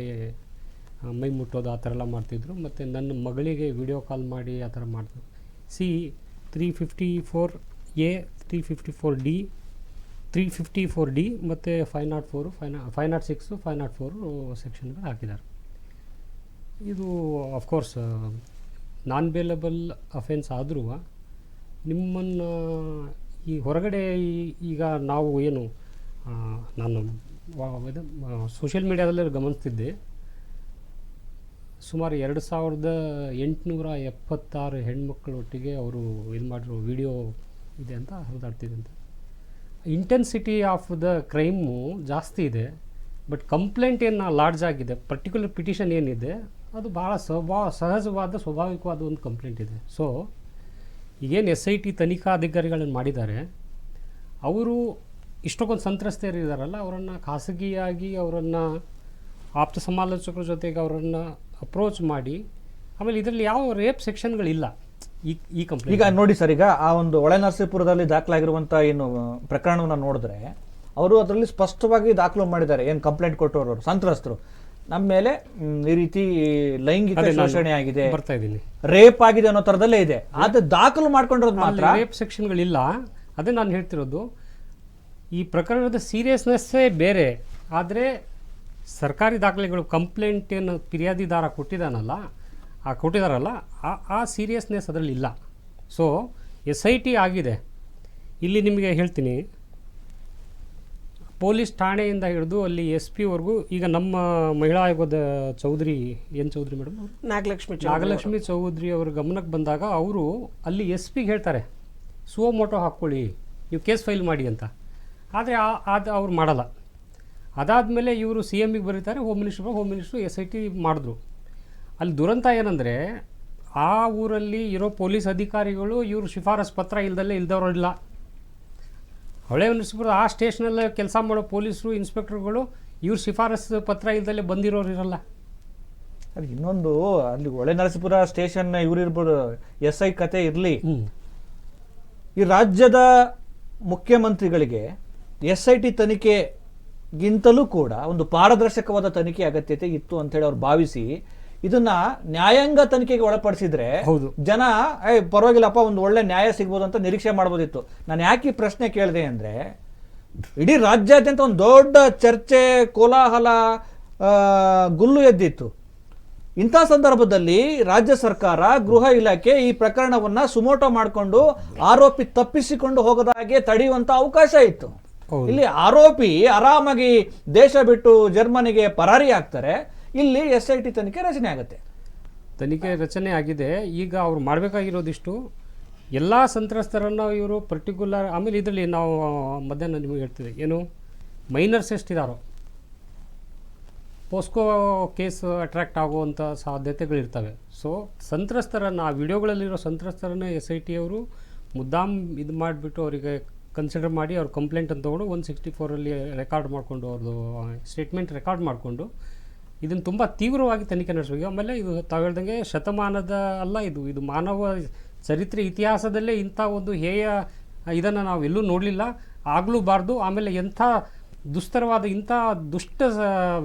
ಮೈ ಮುಟ್ಟೋದು ಆ ಥರ ಎಲ್ಲ ಮಾಡ್ತಿದ್ರು. ಮತ್ತು ನನ್ನ ಮಗಳಿಗೆ ವಿಡಿಯೋ ಕಾಲ್ ಮಾಡಿ ಆ ಥರ ಮಾಡ್ತಿದ್ರು. 354A 354D 354D ಮತ್ತು 504 506 504 ಸೆಕ್ಷನ್ಗಳು ಹಾಕಿದ್ದಾರೆ. ಇದು ಅಫ್ಕೋರ್ಸ್ ನಾನ್ ಬೇಲಬಲ್ ಅಫೆನ್ಸ್ ಆದರೂ ನಿಮ್ಮನ್ನು ಈ ಹೊರಗಡೆ ಈಗ ನಾವು ಏನು ನಾನು ಸೋಷಿಯಲ್ ಮೀಡಿಯಾದಲ್ಲೇ ಗಮನಿಸ್ತಿದ್ದೆ, ಸುಮಾರು 2876 ಹೆಣ್ಮಕ್ಳೊಟ್ಟಿಗೆ ಅವರು ಇದು ಮಾಡಿರೋ ವಿಡಿಯೋ ಇದೆ ಅಂತ ಹರಿದಾಡ್ತಿದೆ. ಇಂಟೆನ್ಸಿಟಿ ಆಫ್ ದ ಕ್ರೈಮು ಜಾಸ್ತಿ ಇದೆ, ಬಟ್ ಕಂಪ್ಲೇಂಟ್ ಏನು ಲಾರ್ಜ್ ಆಗಿದೆ. ಪರ್ಟಿಕ್ಯುಲರ್ ಪಿಟಿಷನ್ ಏನಿದೆ ಅದು ಭಾಳ ಸಹಜವಾದ ಸ್ವಾಭಾವಿಕವಾದ ಒಂದು ಕಂಪ್ಲೇಂಟ್ ಇದೆ. ಸೊ ಈಗೇನು SIT ತನಿಖಾಧಿಕಾರಿಗಳನ್ನು ಮಾಡಿದ್ದಾರೆ, ಅವರು ಇಷ್ಟೊಂದು ಸಂತ್ರಸ್ತೆಯರು ಇದ್ದಾರಲ್ಲ, ಅವರನ್ನು ಖಾಸಗಿಯಾಗಿ ಅವರನ್ನು ಆಪ್ತ ಸಮಾಲೋಚಕರ ಜೊತೆಗೆ ಅವರನ್ನು ಅಪ್ರೋಚ್ ಮಾಡಿ, ಆಮೇಲೆ ಇದರಲ್ಲಿ ಯಾವ ರೇಪ್ ಸೆಕ್ಷನ್ಗಳಿಲ್ಲ ಈ ಕಂಪ್ಲೇಂಟ್. ಈಗ ನೋಡಿ ಸರ್, ಈಗ ಆ ಒಂದು ಹೊಳೆನರಸೀಪುರದಲ್ಲಿ ದಾಖಲಾಗಿರುವಂಥ ಏನು ಪ್ರಕರಣವನ್ನು ನೋಡಿದ್ರೆ ಅವರು ಅದರಲ್ಲಿ ಸ್ಪಷ್ಟವಾಗಿ ದಾಖಲು ಮಾಡಿದ್ದಾರೆ. ಏನು ಕಂಪ್ಲೇಂಟ್ ಕೊಟ್ಟವರು ಸಂತ್ರಸ್ತರು ನಮ್ಮ ಮೇಲೆ ಈ ರೀತಿ ಲೈಂಗಿಕ ಶೋಷಣೆ ಆಗಿದೆ, ಬರ್ತಾ ಇದ್ದೀನಿ, ರೇಪ್ ಆಗಿದೆ ಅನ್ನೋ ಥರದಲ್ಲೇ ಇದೆ. ಆದರೆ ದಾಖಲು ಮಾಡ್ಕೊಂಡಿರೋದು ಮಾತ್ರ ರೇಪ್ ಸೆಕ್ಷನ್ಗಳಿಲ್ಲ. ಅದೇ ನಾನು ಹೇಳ್ತಿರೋದು, ಈ ಪ್ರಕರಣದ ಸೀರಿಯಸ್ನೆಸ್ಸೇ ಬೇರೆ. ಆದರೆ ಸರ್ಕಾರಿ ದಾಖಲೆಗಳು ಕಂಪ್ಲೇಂಟ್ ಏನು ಫಿರ್ಯಾದಿದಾರ ಕೊಟ್ಟಿದ್ದಾರಲ್ಲ ಆ ಸೀರಿಯಸ್ನೆಸ್ ಅದರಲ್ಲಿ ಇಲ್ಲ. ಸೊ SIT ಆಗಿದೆ. ಇಲ್ಲಿ ನಿಮಗೆ ಹೇಳ್ತೀನಿ, ಪೊಲೀಸ್ ಠಾಣೆಯಿಂದ ಹಿಡಿದು ಅಲ್ಲಿ SP ವರೆಗೂ ಈಗ ನಮ್ಮ ಮಹಿಳಾ ಆಯೋಗದ ಚೌಧರಿ ಮೇಡಮ್ ನಾಗಲಕ್ಷ್ಮಿ ಚೌಧರಿ ಅವ್ರ ಗಮನಕ್ಕೆ ಬಂದಾಗ ಅವರು ಅಲ್ಲಿ SPಗೆ ಹೇಳ್ತಾರೆ ಸುವೋ ಮೋಟೋ ಹಾಕ್ಕೊಳ್ಳಿ, ನೀವು ಕೇಸ್ ಫೈಲ್ ಮಾಡಿ ಅಂತ. ಆದರೆ ಅದು ಅವ್ರು ಮಾಡಲ್ಲ. ಅದಾದಮೇಲೆ ಇವರು CMಗೆ ಬರೀತಾರೆ, ಹೋಮ್ ಮಿನಿಸ್ಟ್ರು SIT ಮಾಡಿದ್ರು. ಅಲ್ಲಿ ದುರಂತ ಏನಂದರೆ ಆ ಊರಲ್ಲಿ ಇರೋ ಪೊಲೀಸ್ ಅಧಿಕಾರಿಗಳು ಇವರು ಶಿಫಾರಸ್ ಪತ್ರ ಇಲ್ದವರಿಲ್ಲ. ಹೊಳೆ ಮುನ್ಸಿಪಲ್ ಆ ಸ್ಟೇಷನಲ್ಲೇ ಕೆಲಸ ಮಾಡೋ ಪೊಲೀಸರು ಇನ್ಸ್ಪೆಕ್ಟರ್ಗಳು ಇವ್ರು ಶಿಫಾರಸ್ ಪತ್ರ ಇಲ್ದಲ್ಲೇ ಬಂದಿರೋರು ಇರಲ್ಲ. ಅದು ಇನ್ನೊಂದು, ಅಲ್ಲಿ ಹೊಳೆ ನರಸೀಪುರ ಸ್ಟೇಷನ್ ಇವರಿರ್ಬೋದು, SI ಕತೆ ಇರಲಿ, ಈ ರಾಜ್ಯದ ಮುಖ್ಯಮಂತ್ರಿಗಳಿಗೆ SIT ತನಿಖೆಗಿಂತಲೂ ಕೂಡ ಒಂದು ಪಾರದರ್ಶಕವಾದ ತನಿಖೆ ಅಗತ್ಯತೆ ಇತ್ತು ಅಂತ ಹೇಳಿ ಅವ್ರು ಭಾವಿಸಿ ಇದನ್ನ ನ್ಯಾಯಾಂಗ ತನಿಖೆಗೆ ಒಳಪಡಿಸಿದ್ರೆ ಜನ ಪರವಾಗಿಲ್ಲಪ್ಪ ಒಂದು ಒಳ್ಳೆ ನ್ಯಾಯ ಸಿಗ್ಬೋದು ಅಂತ ನಿರೀಕ್ಷೆ ಮಾಡ್ಬೋದಿತ್ತು. ನಾನು ಯಾಕೆ ಈ ಪ್ರಶ್ನೆ ಕೇಳಿದೆ ಅಂದ್ರೆ, ಇಡೀ ರಾಜ್ಯಾದ್ಯಂತ ಒಂದು ದೊಡ್ಡ ಚರ್ಚೆ, ಕೋಲಾಹಲ, ಗುಲ್ಲು ಎದ್ದಿತ್ತು. ಇಂಥ ಸಂದರ್ಭದಲ್ಲಿ ರಾಜ್ಯ ಸರ್ಕಾರ, ಗೃಹ ಇಲಾಖೆ ಈ ಪ್ರಕರಣವನ್ನ ಸುಮೋಟೋ ಮಾಡಿಕೊಂಡು ಆರೋಪಿ ತಪ್ಪಿಸಿಕೊಂಡು ಹೋಗದಾಗೆ ತಡೆಯುವಂತ ಅವಕಾಶ ಇತ್ತು. ಇಲ್ಲಿ ಆರೋಪಿ ಆರಾಮಾಗಿ ದೇಶ ಬಿಟ್ಟು ಜರ್ಮನಿಗೆ ಪರಾರಿ ಆಗ್ತಾರೆ, ಇಲ್ಲಿ SIT ತನಿಖೆ ರಚನೆ ಆಗಿದೆ. ಈಗ ಅವ್ರು ಮಾಡಬೇಕಾಗಿರೋದಿಷ್ಟು, ಎಲ್ಲ ಸಂತ್ರಸ್ತರನ್ನು ಇವರು ಪರ್ಟಿಕ್ಯುಲರ್, ಆಮೇಲೆ ಇದರಲ್ಲಿ ನಾವು ಮಧ್ಯಾಹ್ನ ನಿಮಗೆ ಹೇಳ್ತೀವಿ ಏನು, ಮೈನರ್ಸ್ ಎಷ್ಟಿದಾರೋ ಪೋಸ್ಕೋ ಕೇಸ್ ಅಟ್ರಾಕ್ಟ್ ಆಗುವಂಥ ಸಾಧ್ಯತೆಗಳಿರ್ತವೆ. ಸೊ ಸಂತ್ರಸ್ತರನ್ನು, ಆ ವಿಡಿಯೋಗಳಲ್ಲಿರೋ ಸಂತ್ರಸ್ತರನ್ನು SIT ಅವರು ಮುದ್ದಾಮ್ ಇದು ಮಾಡಿಬಿಟ್ಟು ಅವರಿಗೆ ಕನ್ಸಿಡರ್ ಮಾಡಿ ಅವ್ರ ಕಂಪ್ಲೇಂಟ್ ಅಂತ ತೊಗೊಂಡು 164 ರೆಕಾರ್ಡ್ ಮಾಡಿಕೊಂಡು ಅವ್ರದ್ದು ಸ್ಟೇಟ್ಮೆಂಟ್ ರೆಕಾರ್ಡ್ ಮಾಡಿಕೊಂಡು ಇದನ್ನು ತುಂಬ ತೀವ್ರವಾಗಿ ತನಿಖೆ ನಡೆಸಬೇಕು. ಆಮೇಲೆ ಇದು ತಾವು ಹೇಳ್ದಂಗೆ ಶತಮಾನದ ಅಲ್ಲ, ಇದು ಮಾನವ ಚರಿತ್ರೆ ಇತಿಹಾಸದಲ್ಲೇ ಇಂಥ ಒಂದು ಹೇಯ ಇದನ್ನು ನಾವು ಎಲ್ಲೂ ನೋಡಲಿಲ್ಲ, ಆಗಲೂಬಾರ್ದು. ಆಮೇಲೆ ಎಂಥ ದುಸ್ತರವಾದ ಇಂಥ ದುಷ್ಟ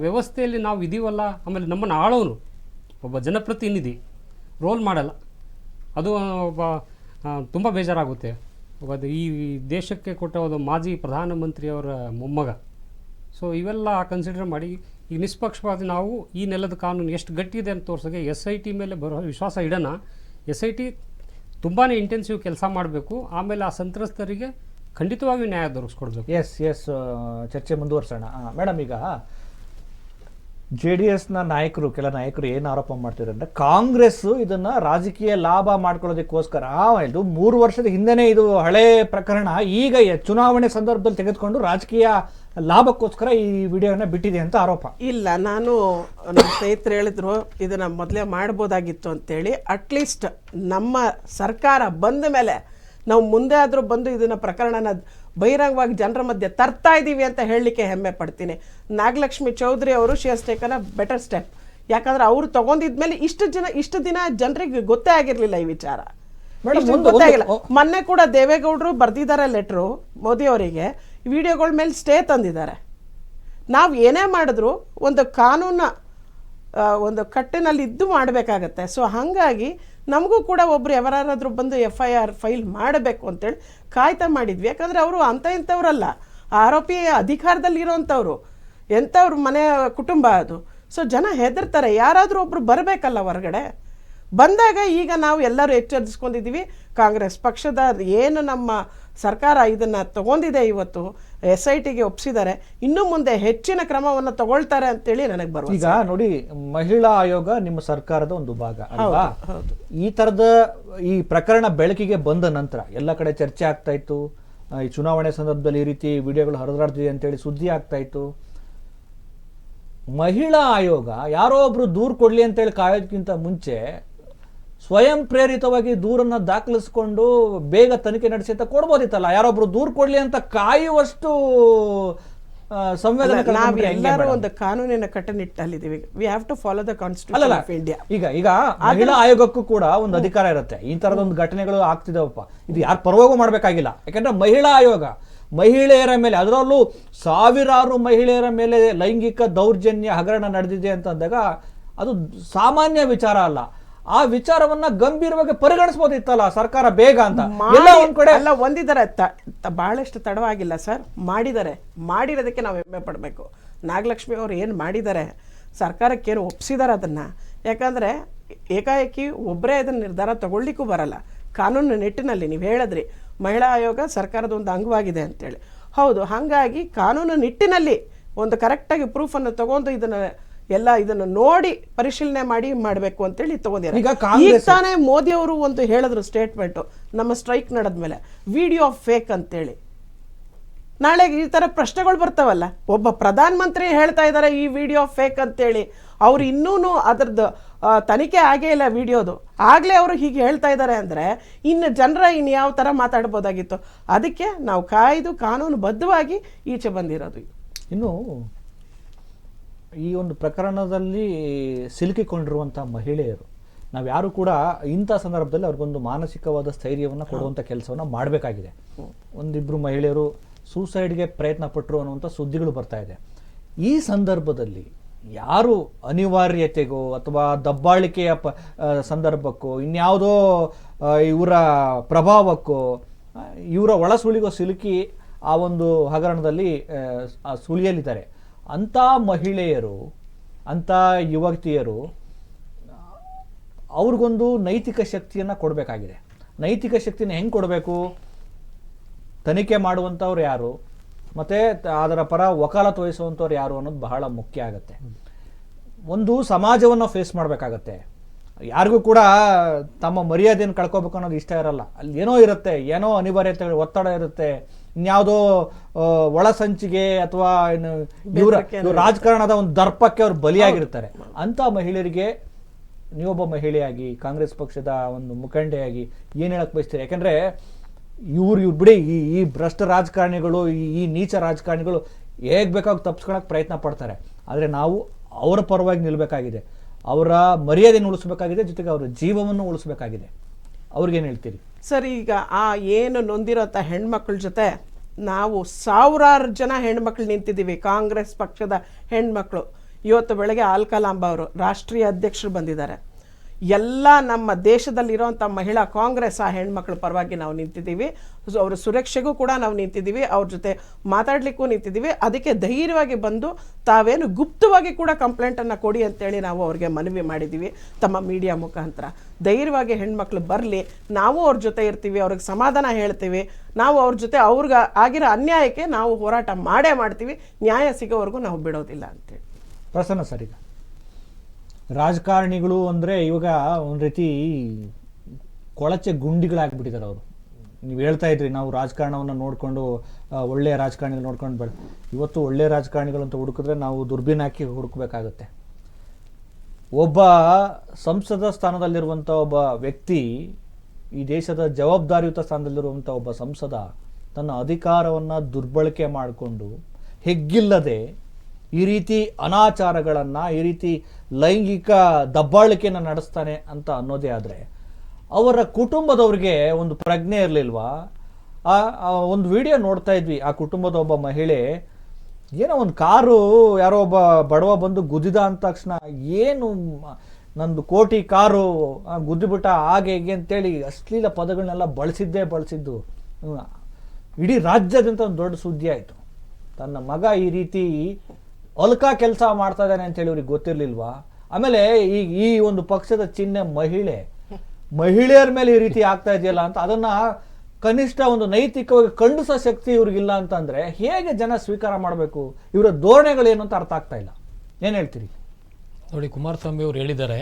ವ್ಯವಸ್ಥೆಯಲ್ಲಿ ನಾವು ಇದೀವಲ್ಲ. ಆಮೇಲೆ ನಮ್ಮನ್ನು ಆಳೋನು ಒಬ್ಬ ಜನಪ್ರತಿನಿಧಿ ರೋಲ್ ಮಾಡಲ್ಲ, ಅದು ಒಬ್ಬ ತುಂಬ ಬೇಜಾರಾಗುತ್ತೆ. ಒಬ್ಬ ಈ ದೇಶಕ್ಕೆ ಕೊಟ್ಟ ಒಂದು ಮಾಜಿ ಪ್ರಧಾನಮಂತ್ರಿಯವರ ಮೊಮ್ಮಗ. ಸೊ ಇವೆಲ್ಲ ಕನ್ಸಿಡರ್ ಮಾಡಿ ಈಗ ನಿಷ್ಪಕ್ಷಪಾತ ನಾವು ಈ ನೆಲದ ಕಾನೂನು ಎಷ್ಟು ಗಟ್ಟಿದೆ ಅಂತ ತೋರ್ಸೋಕ್ಕೆ SIT ಮೇಲೆ ಬರೋ ವಿಶ್ವಾಸ ಇಡೋಣ. SIT ತುಂಬಾ ಇಂಟೆನ್ಸಿವ್ ಕೆಲಸ ಮಾಡಬೇಕು. ಆಮೇಲೆ ಆ ಸಂತ್ರಸ್ತರಿಗೆ ಖಂಡಿತವಾಗಿಯೂ ನ್ಯಾಯ ದೊರಕಿಸ್ಕೊಡ್ಬೇಕು. ಎಸ್ ಚರ್ಚೆ ಮುಂದುವರ್ಸೋಣ ಮೇಡಮ್. ಈಗ JDSನ ನಾಯಕರು, ಕೆಲ ನಾಯಕರು ಏನು ಆರೋಪ ಮಾಡ್ತಿದ್ದಾರೆ ಅಂದರೆ, ಕಾಂಗ್ರೆಸ್ ಇದನ್ನ ರಾಜಕೀಯ ಲಾಭ ಮಾಡ್ಕೊಳ್ಳೋದಕ್ಕೋಸ್ಕರ, ಇದು 3 ವರ್ಷದ ಹಿಂದೆನೇ ಇದು ಹಳೆ ಪ್ರಕರಣ, ಈಗ ಚುನಾವಣೆ ಸಂದರ್ಭದಲ್ಲಿ ತೆಗೆದುಕೊಂಡು ರಾಜಕೀಯ ಲಾಭಕ್ಕೋಸ್ಕರ ಈ ವಿಡಿಯೋನ ಬಿಟ್ಟಿದೆ ಅಂತ ಆರೋಪ. ಇಲ್ಲ, ನಾನು ನಮ್ಮ ಸ್ನೇಹಿತರು ಹೇಳಿದ್ರು ಇದನ್ನು ಮೊದಲೇ ಮಾಡ್ಬೋದಾಗಿತ್ತು ಅಂತೇಳಿ. ಅಟ್ಲೀಸ್ಟ್ ನಮ್ಮ ಸರ್ಕಾರ ಬಂದ ಮೇಲೆ ನಾವು ಮುಂದೆ ಆದರೂ ಬಂದು ಇದನ್ನು ಪ್ರಕರಣನ ಬಹಿರಂಗವಾಗಿ ಜನರ ಮಧ್ಯೆ ತರ್ತಾ ಇದ್ದೀವಿ ಅಂತ ಹೇಳಲಿಕ್ಕೆ ಹೆಮ್ಮೆ ಪಡ್ತೀನಿ. ನಾಗಲಕ್ಷ್ಮಿ ಚೌಧರಿ ಅವರು she has taken a better step. ಯಾಕಂದ್ರೆ ಅವರು ತಗೊಂಡಿದ್ಮೇಲೆ ಇಷ್ಟು ದಿನ ಜನರಿಗೆ ಗೊತ್ತೇ ಆಗಿರಲಿಲ್ಲ ಈ ವಿಚಾರ, ಗೊತ್ತಾಗಿಲ್ಲ. ಮೊನ್ನೆ ಕೂಡ ದೇವೇಗೌಡರು ಬರೆದಿದ್ದಾರೆ ಲೆಟ್ರು ಮೋದಿ ಅವರಿಗೆ, ವಿಡಿಯೋಗಳ ಮೇಲೆ ಸ್ಟೇ ತಂದಿದ್ದಾರೆ. ನಾವು ಏನೇ ಮಾಡಿದ್ರು ಒಂದು ಕಾನೂನ ಒಂದು ಕಟ್ಟಿನಲ್ಲಿ ಇದ್ದು ಮಾಡಬೇಕಾಗತ್ತೆ. ಸೊ ಹಾಗಾಗಿ ನಮಗೂ ಕೂಡ ಒಬ್ರು ಯಾರಾದ್ರೂ ಬಂದು FIR ಫೈಲ್ ಮಾಡಬೇಕು ಅಂತೇಳಿ ಕಾಯ್ತಾ ಮಾಡಿದ್ವಿ. ಯಾಕಂದರೆ ಅವರು ಇಂಥವ್ರಲ್ಲ, ಆರೋಪಿ ಅಧಿಕಾರದಲ್ಲಿರೋವಂಥವ್ರು, ಎಂಥವ್ರ ಮನೆ ಕುಟುಂಬ ಅದು. ಸೊ ಜನ ಹೆದರ್ತಾರೆ, ಯಾರಾದರೂ ಒಬ್ರು ಬರಬೇಕಲ್ಲ ಹೊರಗಡೆ. ಬಂದಾಗ ಈಗ ನಾವು ಎಲ್ಲರೂ ಎಚ್ಚರಿಸ್ಕೊಂಡಿದ್ದೀವಿ. ಕಾಂಗ್ರೆಸ್ ಪಕ್ಷದ ಏನು ನಮ್ಮ ಸರ್ಕಾರ ಇದನ್ನು ತಗೊಂಡಿದೆ, ಇವತ್ತು SITಗೆ ಒಪ್ಪಿಸಿದ್ದಾರೆ, ಇನ್ನು ಮುಂದೆ ಹೆಚ್ಚಿನ ಕ್ರಮವನ್ನು ತಗೊಳ್ತಾರೆ ಅಂತೇಳಿ ನನಗೆ ಬರುತ್ತೆ. ಈಗ ನೋಡಿ, ಮಹಿಳಾ ಆಯೋಗ ನಿಮ್ಮ ಸರ್ಕಾರದ ಒಂದು ಭಾಗ ಅಲ್ವಾ? ಈ ತರದ ಈ ಪ್ರಕರಣ ಬೆಳಕಿಗೆ ಬಂದ ನಂತರ ಎಲ್ಲ ಕಡೆ ಚರ್ಚೆ ಆಗ್ತಾ ಇತ್ತು. ಈ ಚುನಾವಣೆ ಸಂದರ್ಭದಲ್ಲಿ ಈ ರೀತಿ ವಿಡಿಯೋಗಳು ಹರಿದಾಡ್ತಿದೆ ಅಂತೇಳಿ ಸುದ್ದಿ ಆಗ್ತಾ ಇತ್ತು. ಮಹಿಳಾ ಆಯೋಗ ಯಾರೋ ಒಬ್ರು ದೂರು ಕೊಡ್ಲಿ ಅಂತೇಳಿ ಕಾಯೋದಕ್ಕಿಂತ ಮುಂಚೆ ಸ್ವಯಂ ಪ್ರೇರಿತವಾಗಿ ದೂರನ್ನ ದಾಖಲಿಸ್ಕೊಂಡು ಬೇಗ ತನಿಖೆ ನಡೆಸಿ ಅಂತ ಕೊಡ್ಬೋದಿತ್ತಲ್ಲ. ಯಾರೊಬ್ರು ದೂರು ಕೊಡ್ಲಿ ಅಂತ ಕಾಯುವಷ್ಟು ನಾವೆಲ್ಲರೂ ಒಂದು ಕಾನೂನಿನ ಕಟ್ಟುನಿಟ್ಟಲ್ಲಿದ್ದೀವಿ. We have to follow the constitution of India. ಈಗ ಮಹಿಳಾ ಆಯೋಗಕ್ಕೂ ಕೂಡ ಒಂದು ಅಧಿಕಾರ ಇರುತ್ತೆ. ಈ ತರದೊಂದು ಘಟನೆಗಳು ಆಗ್ತಿದಾವಪ್ಪ, ಇದು ಯಾರು ಪರವಾಗೂ ಮಾಡ್ಬೇಕಾಗಿಲ್ಲ. ಯಾಕಂದ್ರೆ ಮಹಿಳಾ ಆಯೋಗ ಮಹಿಳೆಯರ ಮೇಲೆ, ಅದರಲ್ಲೂ ಸಾವಿರಾರು ಮಹಿಳೆಯರ ಮೇಲೆ ಲೈಂಗಿಕ ದೌರ್ಜನ್ಯ ಹಗರಣ ನಡೆದಿದೆ ಅಂತ ಅಂದಾಗ ಅದು ಸಾಮಾನ್ಯ ವಿಚಾರ ಅಲ್ಲ. ಆ ವಿಚಾರವನ್ನ ಗಂಭೀರವಾಗಿ ಪರಿಗಣಿಸಬಹುದಿತ್ತಲ್ಲ ಸರ್ಕಾರ ಬೇಗ ಅಂತ. ಎಲ್ಲ ಒಂದ್ ಕಡೆ ಎಲ್ಲ ಒಂದಿದ್ದಾರೆ, ಬಹಳಷ್ಟು ತಡವಾಗಿಲ್ಲ ಸರ್, ಮಾಡಿರೋದಕ್ಕೆ ನಾವು ಹೆಮ್ಮೆ ಪಡಬೇಕು. ನಾಗಲಕ್ಷ್ಮಿ ಅವರು ಏನು ಮಾಡಿದ್ದಾರೆ, ಸರ್ಕಾರಕ್ಕೇನು ಒಪ್ಪಿಸಿದ್ದಾರೆ ಅದನ್ನು. ಯಾಕಂದರೆ ಏಕಾಏಕಿ ಒಬ್ಬರೇ ಅದನ್ನು ನಿರ್ಧಾರ ತಗೊಳ್ಳಿಕ್ಕೂ ಬರಲ್ಲ. ಕಾನೂನು ನಿಟ್ಟಿನಲ್ಲಿ ನೀವು ಹೇಳಿದ್ರಿ ಮಹಿಳಾ ಆಯೋಗ ಸರ್ಕಾರದ ಒಂದು ಅಂಗವಾಗಿದೆ ಅಂತೇಳಿ. ಹೌದು, ಹಾಗಾಗಿ ಕಾನೂನು ನಿಟ್ಟಿನಲ್ಲಿ ಒಂದು ಕರೆಕ್ಟಾಗಿ ಪ್ರೂಫನ್ನು ತಗೊಂಡು ಇದನ್ನು ನೋಡಿ ಪರಿಶೀಲನೆ ಮಾಡಿ ಮಾಡಬೇಕು ಅಂತೇಳಿ ತಗೊಂಡಿದ್ದಾರೆ. ಈಗ ತಾನೇ ಮೋದಿ ಅವರು ಒಂದು ಹೇಳಿದ್ರು ಸ್ಟೇಟ್ಮೆಂಟು, ನಮ್ಮ ಸ್ಟ್ರೈಕ್ ನಡೆದ್ಮೇಲೆ ವಿಡಿಯೋ ಫೇಕ್ ಅಂತೇಳಿ. ನಾಳೆ ಈ ಥರ ಪ್ರಶ್ನೆಗಳು ಬರ್ತಾವಲ್ಲ, ಒಬ್ಬ ಪ್ರಧಾನ ಮಂತ್ರಿ ಹೇಳ್ತಾ ಇದ್ದಾರೆ ಈ ವಿಡಿಯೋ ಫೇಕ್ ಅಂತೇಳಿ, ಅವ್ರು ಇನ್ನೂ ಅದರದ್ದು ತನಿಖೆ ಆಗೇ ಇಲ್ಲ ವಿಡಿಯೋದು, ಆಗಲೇ ಅವರು ಹೀಗೆ ಹೇಳ್ತಾ ಇದ್ದಾರೆ ಅಂದರೆ ಇನ್ನು ಜನರ ಇನ್ನು ಯಾವ ಥರ ಮಾತಾಡ್ಬೋದಾಗಿತ್ತು. ಅದಕ್ಕೆ ನಾವು ಕಾಯ್ದು ಕಾನೂನುಬದ್ಧವಾಗಿ ಈಚೆ ಬಂದಿರೋದು. ಇನ್ನು ಈ ಒಂದು ಪ್ರಕರಣದಲ್ಲಿ ಸಿಲುಕಿಕೊಂಡಿರುವಂಥ ಮಹಿಳೆಯರು, ನಾವು ಯಾರು ಕೂಡ ಇಂಥ ಸಂದರ್ಭದಲ್ಲಿ ಅವ್ರಿಗೊಂದು ಮಾನಸಿಕವಾದ ಸ್ಥೈರ್ಯವನ್ನು ಕೊಡುವಂಥ ಕೆಲಸವನ್ನು ಮಾಡಬೇಕಾಗಿದೆ. ಒಂದಿಬ್ಬರು ಮಹಿಳೆಯರು ಸೂಸೈಡ್ಗೆ ಪ್ರಯತ್ನ ಪಟ್ಟರು ಅನ್ನುವಂಥ ಸುದ್ದಿಗಳು ಬರ್ತಾ ಇದೆ. ಈ ಸಂದರ್ಭದಲ್ಲಿ ಯಾರು ಅನಿವಾರ್ಯತೆಗೋ ಅಥವಾ ದಬ್ಬಾಳಿಕೆಯ ಸಂದರ್ಭಕ್ಕೋ ಇನ್ಯಾವುದೋ ಇವರ ಪ್ರಭಾವಕ್ಕೋ ಇವರ ಒಳಸುಳಿಗೋ ಸಿಲುಕಿ ಆ ಒಂದು ಹಗರಣದಲ್ಲಿ ಸುಳಿಯಲಿದ್ದಾರೆ. ಅಂಥ ಮಹಿಳೆಯರು, ಅಂಥ ಯುವತಿಯರು, ಅವ್ರಿಗೊಂದು ನೈತಿಕ ಶಕ್ತಿಯನ್ನು ಕೊಡಬೇಕಾಗಿದೆ. ನೈತಿಕ ಶಕ್ತಿನ ಹೆಂಗೆ ಕೊಡಬೇಕು? ತನಿಖೆ ಮಾಡುವಂಥವ್ರು ಯಾರು ಮತ್ತು ಅದರ ಪರ ವಕಾಲತ್ತು ವಹಿಸುವಂಥವ್ರು ಯಾರು ಅನ್ನೋದು ಬಹಳ ಮುಖ್ಯ ಆಗುತ್ತೆ. ಒಂದು ಸಮಾಜವನ್ನು ಫೇಸ್ ಮಾಡಬೇಕಾಗತ್ತೆ. ಯಾರಿಗೂ ಕೂಡ ತಮ್ಮ ಮರ್ಯಾದೆಯನ್ನು ಕಳ್ಕೊಬೇಕು ಅನ್ನೋದು ಇಷ್ಟ ಇರಲ್ಲ. ಅಲ್ಲಿ ಏನೋ ಇರುತ್ತೆ, ಏನೋ ಅನಿವಾರ್ಯತೆಗಳು, ಒತ್ತಡ ಇರುತ್ತೆ, ಇನ್ಯಾವುದೋ ಒಳಸಂಚಿಗೆ ಅಥವಾ ಇವರ ರಾಜಕಾರಣದ ಒಂದು ದರ್ಪಕ್ಕೆ ಅವ್ರು ಬಲಿಯಾಗಿರ್ತಾರೆ. ಅಂಥ ಮಹಿಳೆಯರಿಗೆ ನೀವೊಬ್ಬ ಮಹಿಳೆಯಾಗಿ, ಕಾಂಗ್ರೆಸ್ ಪಕ್ಷದ ಒಂದು ಮುಖಂಡೆಯಾಗಿ ಏನು ಹೇಳಕ್ಕೆ ಬಯಸ್ತೀರಿ? ಯಾಕಂದರೆ ಇವ್ರು ಬಿಡಿ, ಈ ಭ್ರಷ್ಟ ರಾಜಕಾರಣಿಗಳು, ಈ ನೀಚ ರಾಜಕಾರಣಿಗಳು ಹೇಗೆ ಬೇಕಾಗಿ ತಪ್ಪಿಸ್ಕೊಳಕ್ಕೆ ಪ್ರಯತ್ನ ಪಡ್ತಾರೆ. ಆದರೆ ನಾವು ಅವರ ಪರವಾಗಿ ನಿಲ್ಲಬೇಕಾಗಿದೆ, ಅವರ ಮರ್ಯಾದೆಯನ್ನು ಉಳಿಸ್ಬೇಕಾಗಿದೆ, ಜೊತೆಗೆ ಅವರ ಜೀವವನ್ನು ಉಳಿಸ್ಬೇಕಾಗಿದೆ. ಅವ್ರಿಗೇನು ಹೇಳ್ತೀರಿ ಸರ್? ಈಗ ಆ ಏನು ನೊಂದಿರೋಂಥ ಹೆಣ್ಮಕ್ಳ ಜೊತೆ ನಾವು ಸಾವಿರಾರು ಜನ ಹೆಣ್ಮಕ್ಳು ನಿಂತಿದ್ದೀವಿ. ಕಾಂಗ್ರೆಸ್ ಪಕ್ಷದ ಹೆಣ್ಮಕ್ಳು ಇವತ್ತು ಬೆಳಗ್ಗೆ ಆಲ್ಕಲಾಂಬ ಅವರು ರಾಷ್ಟ್ರೀಯ ಅಧ್ಯಕ್ಷರು ಬಂದಿದ್ದಾರೆ. ಎಲ್ಲ ನಮ್ಮ ದೇಶದಲ್ಲಿರೋಂಥ ಮಹಿಳಾ ಕಾಂಗ್ರೆಸ್ ಆ ಹೆಣ್ಮಕ್ಳ ಪರವಾಗಿ ನಾವು ನಿಂತಿದ್ದೀವಿ. ಅವರ ಸುರಕ್ಷೆಗೂ ಕೂಡ ನಾವು ನಿಂತಿದ್ದೀವಿ, ಅವ್ರ ಜೊತೆ ಮಾತಾಡಲಿಕ್ಕೂ ನಿಂತಿದ್ದೀವಿ. ಅದಕ್ಕೆ ಧೈರ್ಯವಾಗಿ ಬಂದು ತಾವೇನು ಗುಪ್ತವಾಗಿ ಕೂಡ ಕಂಪ್ಲೇಂಟನ್ನು ಕೊಡಿ ಅಂತೇಳಿ ನಾವು ಅವ್ರಿಗೆ ಮನವಿ ಮಾಡಿದ್ದೀವಿ ತಮ್ಮ ಮೀಡಿಯಾ ಮುಖಾಂತರ. ಧೈರ್ಯವಾಗಿ ಹೆಣ್ಮಕ್ಳು ಬರಲಿ, ನಾವು ಅವ್ರ ಜೊತೆ ಇರ್ತೀವಿ, ಅವ್ರಿಗೆ ಸಮಾಧಾನ ಹೇಳ್ತೀವಿ. ನಾವು ಅವ್ರ ಜೊತೆ ಅವ್ರಿಗೆ ಆಗಿರೋ ಅನ್ಯಾಯಕ್ಕೆ ನಾವು ಹೋರಾಟ ಮಾಡೇ ಮಾಡ್ತೀವಿ, ನ್ಯಾಯ ಸಿಗೋವರೆಗೂ ನಾವು ಬಿಡೋದಿಲ್ಲ ಅಂತೇಳಿ. ಪ್ರಸನ್ನ ಸರ್, ಈಗ ರಾಜಕಾರಣಿಗಳು ಅಂದರೆ ಇವಾಗ ಒಂದು ರೀತಿ ಕೊಳಚೆ ಗುಂಡಿಗಳಾಗ್ಬಿಟ್ಟಿದ್ದಾರೆ ಅವರು. ನೀವು ಹೇಳ್ತಾ ಇದ್ರಿ ನಾವು ರಾಜಕಾರಣವನ್ನು ನೋಡಿಕೊಂಡು ಒಳ್ಳೆಯ ರಾಜಕಾರಣಿಗಳು ನೋಡ್ಕೊಂಡು ಇವತ್ತು ಒಳ್ಳೆಯ ರಾಜಕಾರಣಿಗಳು ಅಂತ ಹುಡುಕಿದ್ರೆ ನಾವು ದುರ್ಬೀನ್ ಹಾಕಿ ಹುಡುಕಬೇಕಾಗತ್ತೆ. ಒಬ್ಬ ಸಂಸದ ಸ್ಥಾನದಲ್ಲಿರುವಂಥ ಒಬ್ಬ ವ್ಯಕ್ತಿ, ಈ ದೇಶದ ಜವಾಬ್ದಾರಿಯುತ ಸ್ಥಾನದಲ್ಲಿರುವಂಥ ಒಬ್ಬ ಸಂಸದ ತನ್ನ ಅಧಿಕಾರವನ್ನು ದುರ್ಬಳಕೆ ಮಾಡಿಕೊಂಡು ಹೆಗ್ಗಿಲ್ಲದೆ ಈ ರೀತಿ ಅನಾಚಾರಗಳನ್ನು, ಈ ರೀತಿ ಲೈಂಗಿಕ ದಬ್ಬಾಳಿಕೆಯನ್ನು ನಡೆಸ್ತಾನೆ ಅಂತ ಅನ್ನೋದೇ ಆದರೆ ಅವರ ಕುಟುಂಬದವ್ರಿಗೆ ಒಂದು ಪ್ರಜ್ಞೆ ಇರಲಿಲ್ವಾ? ಒಂದು ವಿಡಿಯೋ ನೋಡ್ತಾ ಇದ್ವಿ, ಆ ಕುಟುಂಬದ ಒಬ್ಬ ಮಹಿಳೆ ಏನೋ ಒಂದು ಕಾರು ಯಾರೋ ಒಬ್ಬ ಬಡವ ಬಂದು ಗುದ್ದಿದ ಅಂದ ತಕ್ಷಣ ಏನು ನಂದು ಕೋಟಿ ಕಾರು ಗುದ್ದಿಬಿಟ್ಟ ಹಾಗೆ ಹೇಗೆ ಅಂತೇಳಿ ಅಶ್ಲೀಲ ಪದಗಳನ್ನೆಲ್ಲ ಬಳಸಿದ್ದು ಇಡೀ ರಾಜ್ಯದಂತ ಒಂದು ದೊಡ್ಡ ಸುದ್ದಿ ಆಯಿತು. ತನ್ನ ಮಗ ಈ ರೀತಿ ಅಲ್ಕ ಕೆಲಸ ಮಾಡ್ತಾ ಇದ್ದಾನೆ ಅಂತೇಳಿ ಅವ್ರಿಗೆ ಗೊತ್ತಿರಲಿಲ್ವಾ? ಆಮೇಲೆ ಈ ಒಂದು ಪಕ್ಷದ ಚಿಹ್ನೆ ಮಹಿಳೆಯರ ಮೇಲೆ ಈ ರೀತಿ ಆಗ್ತಾ ಇದೆಯಲ್ಲ ಅಂತ ಅದನ್ನ ಕನಿಷ್ಠ ಒಂದು ನೈತಿಕವಾಗಿ ಖಂಡಿಸೋ ಶಕ್ತಿ ಇವ್ರಿಗಿಲ್ಲ ಅಂತಂದ್ರೆ ಹೇಗೆ ಜನ ಸ್ವೀಕಾರ ಮಾಡಬೇಕು? ಇವರ ಧೋರಣೆಗಳೇನು ಅಂತ ಅರ್ಥ ಆಗ್ತಾ ಇಲ್ಲ. ಏನು ಹೇಳ್ತೀರಿ? ನೋಡಿ, ಕುಮಾರಸ್ವಾಮಿ ಅವರು ಹೇಳಿದ್ದಾರೆ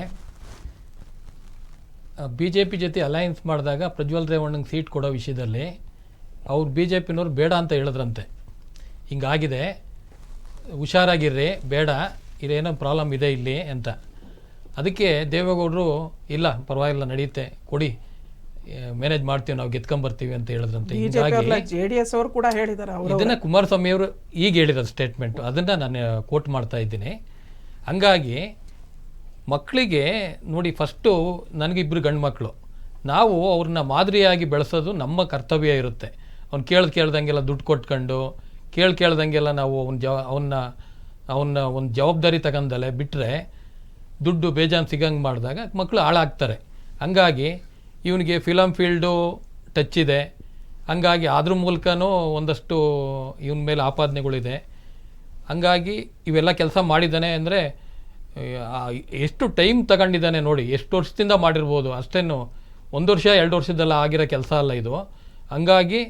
BJP ಜೊತೆ ಅಲಯನ್ಸ್ ಮಾಡಿದಾಗ ಪ್ರಜ್ವಲ್ ರೇವಣ್ಣಂಗೆ ಸೀಟ್ ಕೊಡೋ ವಿಷಯದಲ್ಲಿ ಅವ್ರು BJPನವ್ರು ಬೇಡ ಅಂತ ಹೇಳಿದ್ರಂತೆ. ಹಿಂಗಾಗಿದೆ, ಹುಷಾರಾಗಿರ್ರಿ, ಬೇಡ, ಇದೇನೋ ಪ್ರಾಬ್ಲಮ್ ಇದೆ ಇಲ್ಲಿ ಅಂತ. ಅದಕ್ಕೆ ದೇವೇಗೌಡರು ಇಲ್ಲ ಪರವಾಗಿಲ್ಲ ನಡೆಯುತ್ತೆ ಕೊಡಿ, ಮ್ಯಾನೇಜ್ ಮಾಡ್ತೀವಿ, ನಾವು ಗೆದ್ಕೊಂಬರ್ತೀವಿ ಅಂತ ಹೇಳಿದ್ರಂತೆ. JDS ಅವರು ಕೂಡ ಹೇಳಿದ್ದಾರೆ. ಇದನ್ನ ಕುಮಾರಸ್ವಾಮಿ ಅವರು ಈಗ ಹೇಳಿರೋದು ಸ್ಟೇಟ್ಮೆಂಟ್, ಅದನ್ನ ನಾನು ಕೋಟ್ ಮಾಡ್ತಾ ಇದ್ದೀನಿ. ಹಂಗಾಗಿ ಮಕ್ಕಳಿಗೆ ನೋಡಿ, ಫಸ್ಟು ನನಗಿಬ್ಬರು ಗಂಡು ಮಕ್ಕಳು, ನಾವು ಅವ್ರನ್ನ ಮಾದರಿಯಾಗಿ ಬೆಳೆಸೋದು ನಮ್ಮ ಕರ್ತವ್ಯ ಇರುತ್ತೆ. ಅವ್ನು ಕೇಳ್ದಂಗೆಲ್ಲ ದುಡ್ಡು ಕೊಟ್ಕೊಂಡು ಕೇಳ್ದಂಗೆಲ್ಲ ನಾವು ಅವನ್ನ ಒಂದು ಜವಾಬ್ದಾರಿ ತಗೊಂಡಲೆ ಬಿಟ್ಟರೆ ದುಡ್ಡು ಬೇಜಾನ್ ಸಿಗಂಗೆ ಮಾಡಿದಾಗ ಮಕ್ಕಳು ಹಾಳಾಗ್ತಾರೆ. ಹಂಗಾಗಿ ಇವನಿಗೆ ಫಿಲಮ್ ಫೀಲ್ಡು ಟಚ್ ಇದೆ, ಹಂಗಾಗಿ ಅದ್ರ ಮೂಲಕನೂ ಒಂದಷ್ಟು ಇವನ ಮೇಲೆ ಆಪಾದನೆಗಳಿದೆ. ಹಂಗಾಗಿ ಇವೆಲ್ಲ ಕೆಲಸ ಮಾಡಿದ್ದಾನೆ ಅಂದರೆ ಎಷ್ಟು ಟೈಮ್ ತಗೊಂಡಿದ್ದಾನೆ ನೋಡಿ, ಎಷ್ಟು ವರ್ಷದಿಂದ ಮಾಡಿರ್ಬೋದು, ಅಷ್ಟೇನು 1 ವರ್ಷ 2 ವರ್ಷದಲ್ಲ ಆಗಿರೋ ಕೆಲಸ ಅಲ್ಲ ಇದು. ಹಂಗಾಗಿ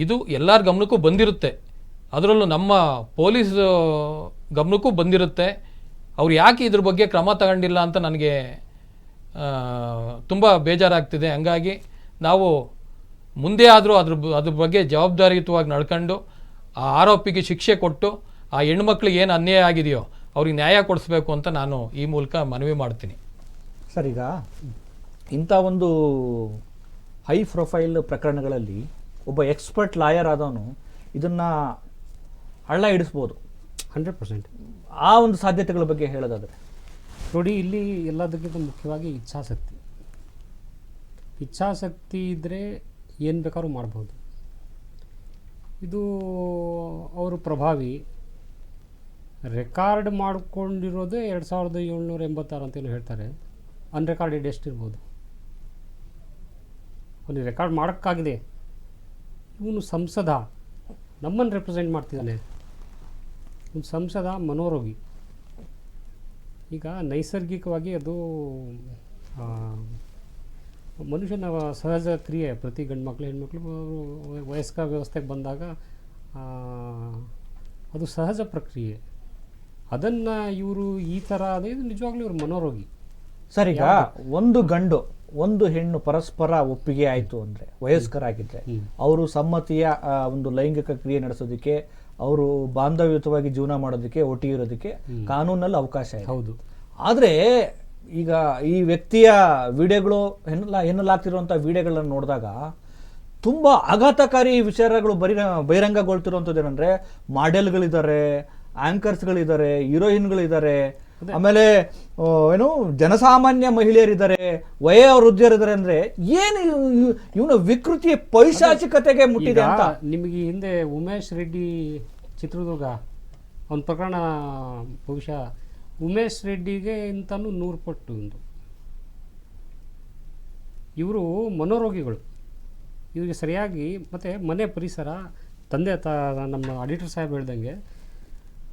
ಇದು ಎಲ್ಲರ ಗಮನಕ್ಕೂ ಬಂದಿರುತ್ತೆ, ಅದರಲ್ಲೂ ನಮ್ಮ ಪೊಲೀಸ್ ಗಮನಕ್ಕೂ ಬಂದಿರುತ್ತೆ. ಅವ್ರು ಯಾಕೆ ಇದ್ರ ಬಗ್ಗೆ ಕ್ರಮ ತಗೊಂಡಿಲ್ಲ ಅಂತ ನನಗೆ ತುಂಬ ಬೇಜಾರಾಗ್ತಿದೆ. ಹಂಗಾಗಿ ನಾವು ಮುಂದೆ ಆದರೂ ಅದ್ರ ಬಗ್ಗೆ ಜವಾಬ್ದಾರಿಯುತವಾಗಿ ನಡ್ಕೊಂಡು ಆ ಆರೋಪಿಗೆ ಶಿಕ್ಷೆ ಕೊಟ್ಟು ಆ ಹೆಣ್ಮಕ್ಳಿಗೆ ಏನು ಅನ್ಯಾಯ ಆಗಿದೆಯೋ ಅವ್ರಿಗೆ ನ್ಯಾಯ ಕೊಡಿಸ್ಬೇಕು ಅಂತ ನಾನು ಈ ಮೂಲಕ ಮನವಿ ಮಾಡ್ತೀನಿ. ಸರ್, ಈಗ ಇಂಥ ಒಂದು ಹೈ ಪ್ರೊಫೈಲ್ ಪ್ರಕರಣಗಳಲ್ಲಿ ಒಬ್ಬ ಎಕ್ಸ್ಪರ್ಟ್ ಲಾಯರ್ ಆದವನು ಇದನ್ನು ಹಳ್ಳ ಹಿಡಿಸ್ಬೋದು. 100%. ಆ ಒಂದು ಸಾಧ್ಯತೆಗಳ ಬಗ್ಗೆ ಹೇಳೋದಾದರೆ ನೋಡಿ, ಇಲ್ಲಿ ಎಲ್ಲದಕ್ಕಿಂತ ಮುಖ್ಯವಾಗಿ ಇಚ್ಛಾಶಕ್ತಿ ಇದ್ದರೆ ಏನು ಬೇಕಾದ್ರೂ ಮಾಡ್ಬೋದು. ಇದು ಅವರು ಪ್ರಭಾವಿ ರೆಕಾರ್ಡ್ ಮಾಡಿಕೊಂಡಿರೋದೇ 2786 ಅಂತೇನು ಹೇಳ್ತಾರೆ. ಅನ್ರೆಕಾರ್ಡೆಡ್ ಎಷ್ಟಿರ್ಬೋದು? ಅವನು ರೆಕಾರ್ಡ್ ಮಾಡೋಕ್ಕಾಗಿದೆ. ಇವನು ಸಂಸದ, ನಮ್ಮನ್ನು ರೆಪ್ರೆಸೆಂಟ್ ಮಾಡ್ತಿದ್ದಾನೆ. ಒಂದು ಸಂಸದ ಮನೋರೋಗಿ. ಈಗ ನೈಸರ್ಗಿಕವಾಗಿ ಅದು ಮನುಷ್ಯನ ಸಹಜ ಕ್ರಿಯೆ. ಪ್ರತಿ ಗಂಡು ಮಕ್ಕಳು ಹೆಣ್ಮಕ್ಳು ವಯಸ್ಕ ವ್ಯವಸ್ಥೆಗೆ ಬಂದಾಗ ಅದು ಸಹಜ ಪ್ರಕ್ರಿಯೆ. ಅದನ್ನು ಇವರು ಈ ಥರ ಅದೇ ನಿಜವಾಗ್ಲೂ ಇವರು ಮನೋರೋಗಿ. ಸರ್, ಈಗ ಒಂದು ಗಂಡು ಒಂದು ಹೆಣ್ಣು ಪರಸ್ಪರ ಒಪ್ಪಿಗೆ ಆಯಿತು ಅಂದರೆ, ವಯಸ್ಕರಾಗಿದ್ದರೆ ಅವರು ಸಮ್ಮತಿಯ ಒಂದು ಲೈಂಗಿಕ ಕ್ರಿಯೆ ನಡೆಸೋದಕ್ಕೆ, ಅವರು ಬಾಂಧವ್ಯಯುತವಾಗಿ ಜೀವನ ಮಾಡೋದಕ್ಕೆ, ಒಟ್ಟಿಗೆ ಇರೋದಕ್ಕೆ ಕಾನೂನಲ್ಲಿ ಅವಕಾಶ ಇದೆ. ಹೌದು. ಆದರೆ ಈಗ ಈ ವ್ಯಕ್ತಿಯ ವಿಡಿಯೋಗಳು ಎನ್ನಲಾಗ್ತಿರುವಂಥ ವಿಡಿಯೋಗಳನ್ನು ನೋಡಿದಾಗ ತುಂಬ ಆಘಾತಕಾರಿ ವಿಚಾರಗಳು ಬಹಿರಂಗಗೊಳ್ತಿರುವಂಥದ್ದು ಏನಂದರೆ, ಮಾಡೆಲ್ಗಳಿದ್ದಾರೆ, ಆಂಕರ್ಸ್ಗಳಿದ್ದಾರೆ, ಹೀರೋಯಿನ್ಗಳಿದ್ದಾರೆ, ಆಮೇಲೆ ಏನು ಜನಸಾಮಾನ್ಯ ಮಹಿಳೆಯರಿದ್ದಾರೆ, ವಯೋವೃದ್ಧರಿದ್ದಾರೆ. ಅಂದರೆ ಏನು ಇವನ ವಿಕೃತಿಯ ಪೈಶಾಚಿಕತೆಗೆ ಮುಟ್ಟಿದೆ ಅಂತ. ನಿಮಗೆ ಹಿಂದೆ ಉಮೇಶ್ ರೆಡ್ಡಿ ಚಿತ್ರದುರ್ಗ ಅವನ ಪ್ರಕರಣ, ಬಹುಶಃ ಉಮೇಶ್ ರೆಡ್ಡಿಗೆ ಇಂತನೂ 100 ಪಟ್ಟು ಒಂದು. ಇವರು ಮನೋರೋಗಿಗಳು. ಇವರಿಗೆ ಸರಿಯಾಗಿ ಮತ್ತು ಮನೆ ಪರಿಸರ, ನಮ್ಮ ಆಡಿಟರ್ ಸಾಹೇಬ್ ಹೇಳ್ದಂಗೆ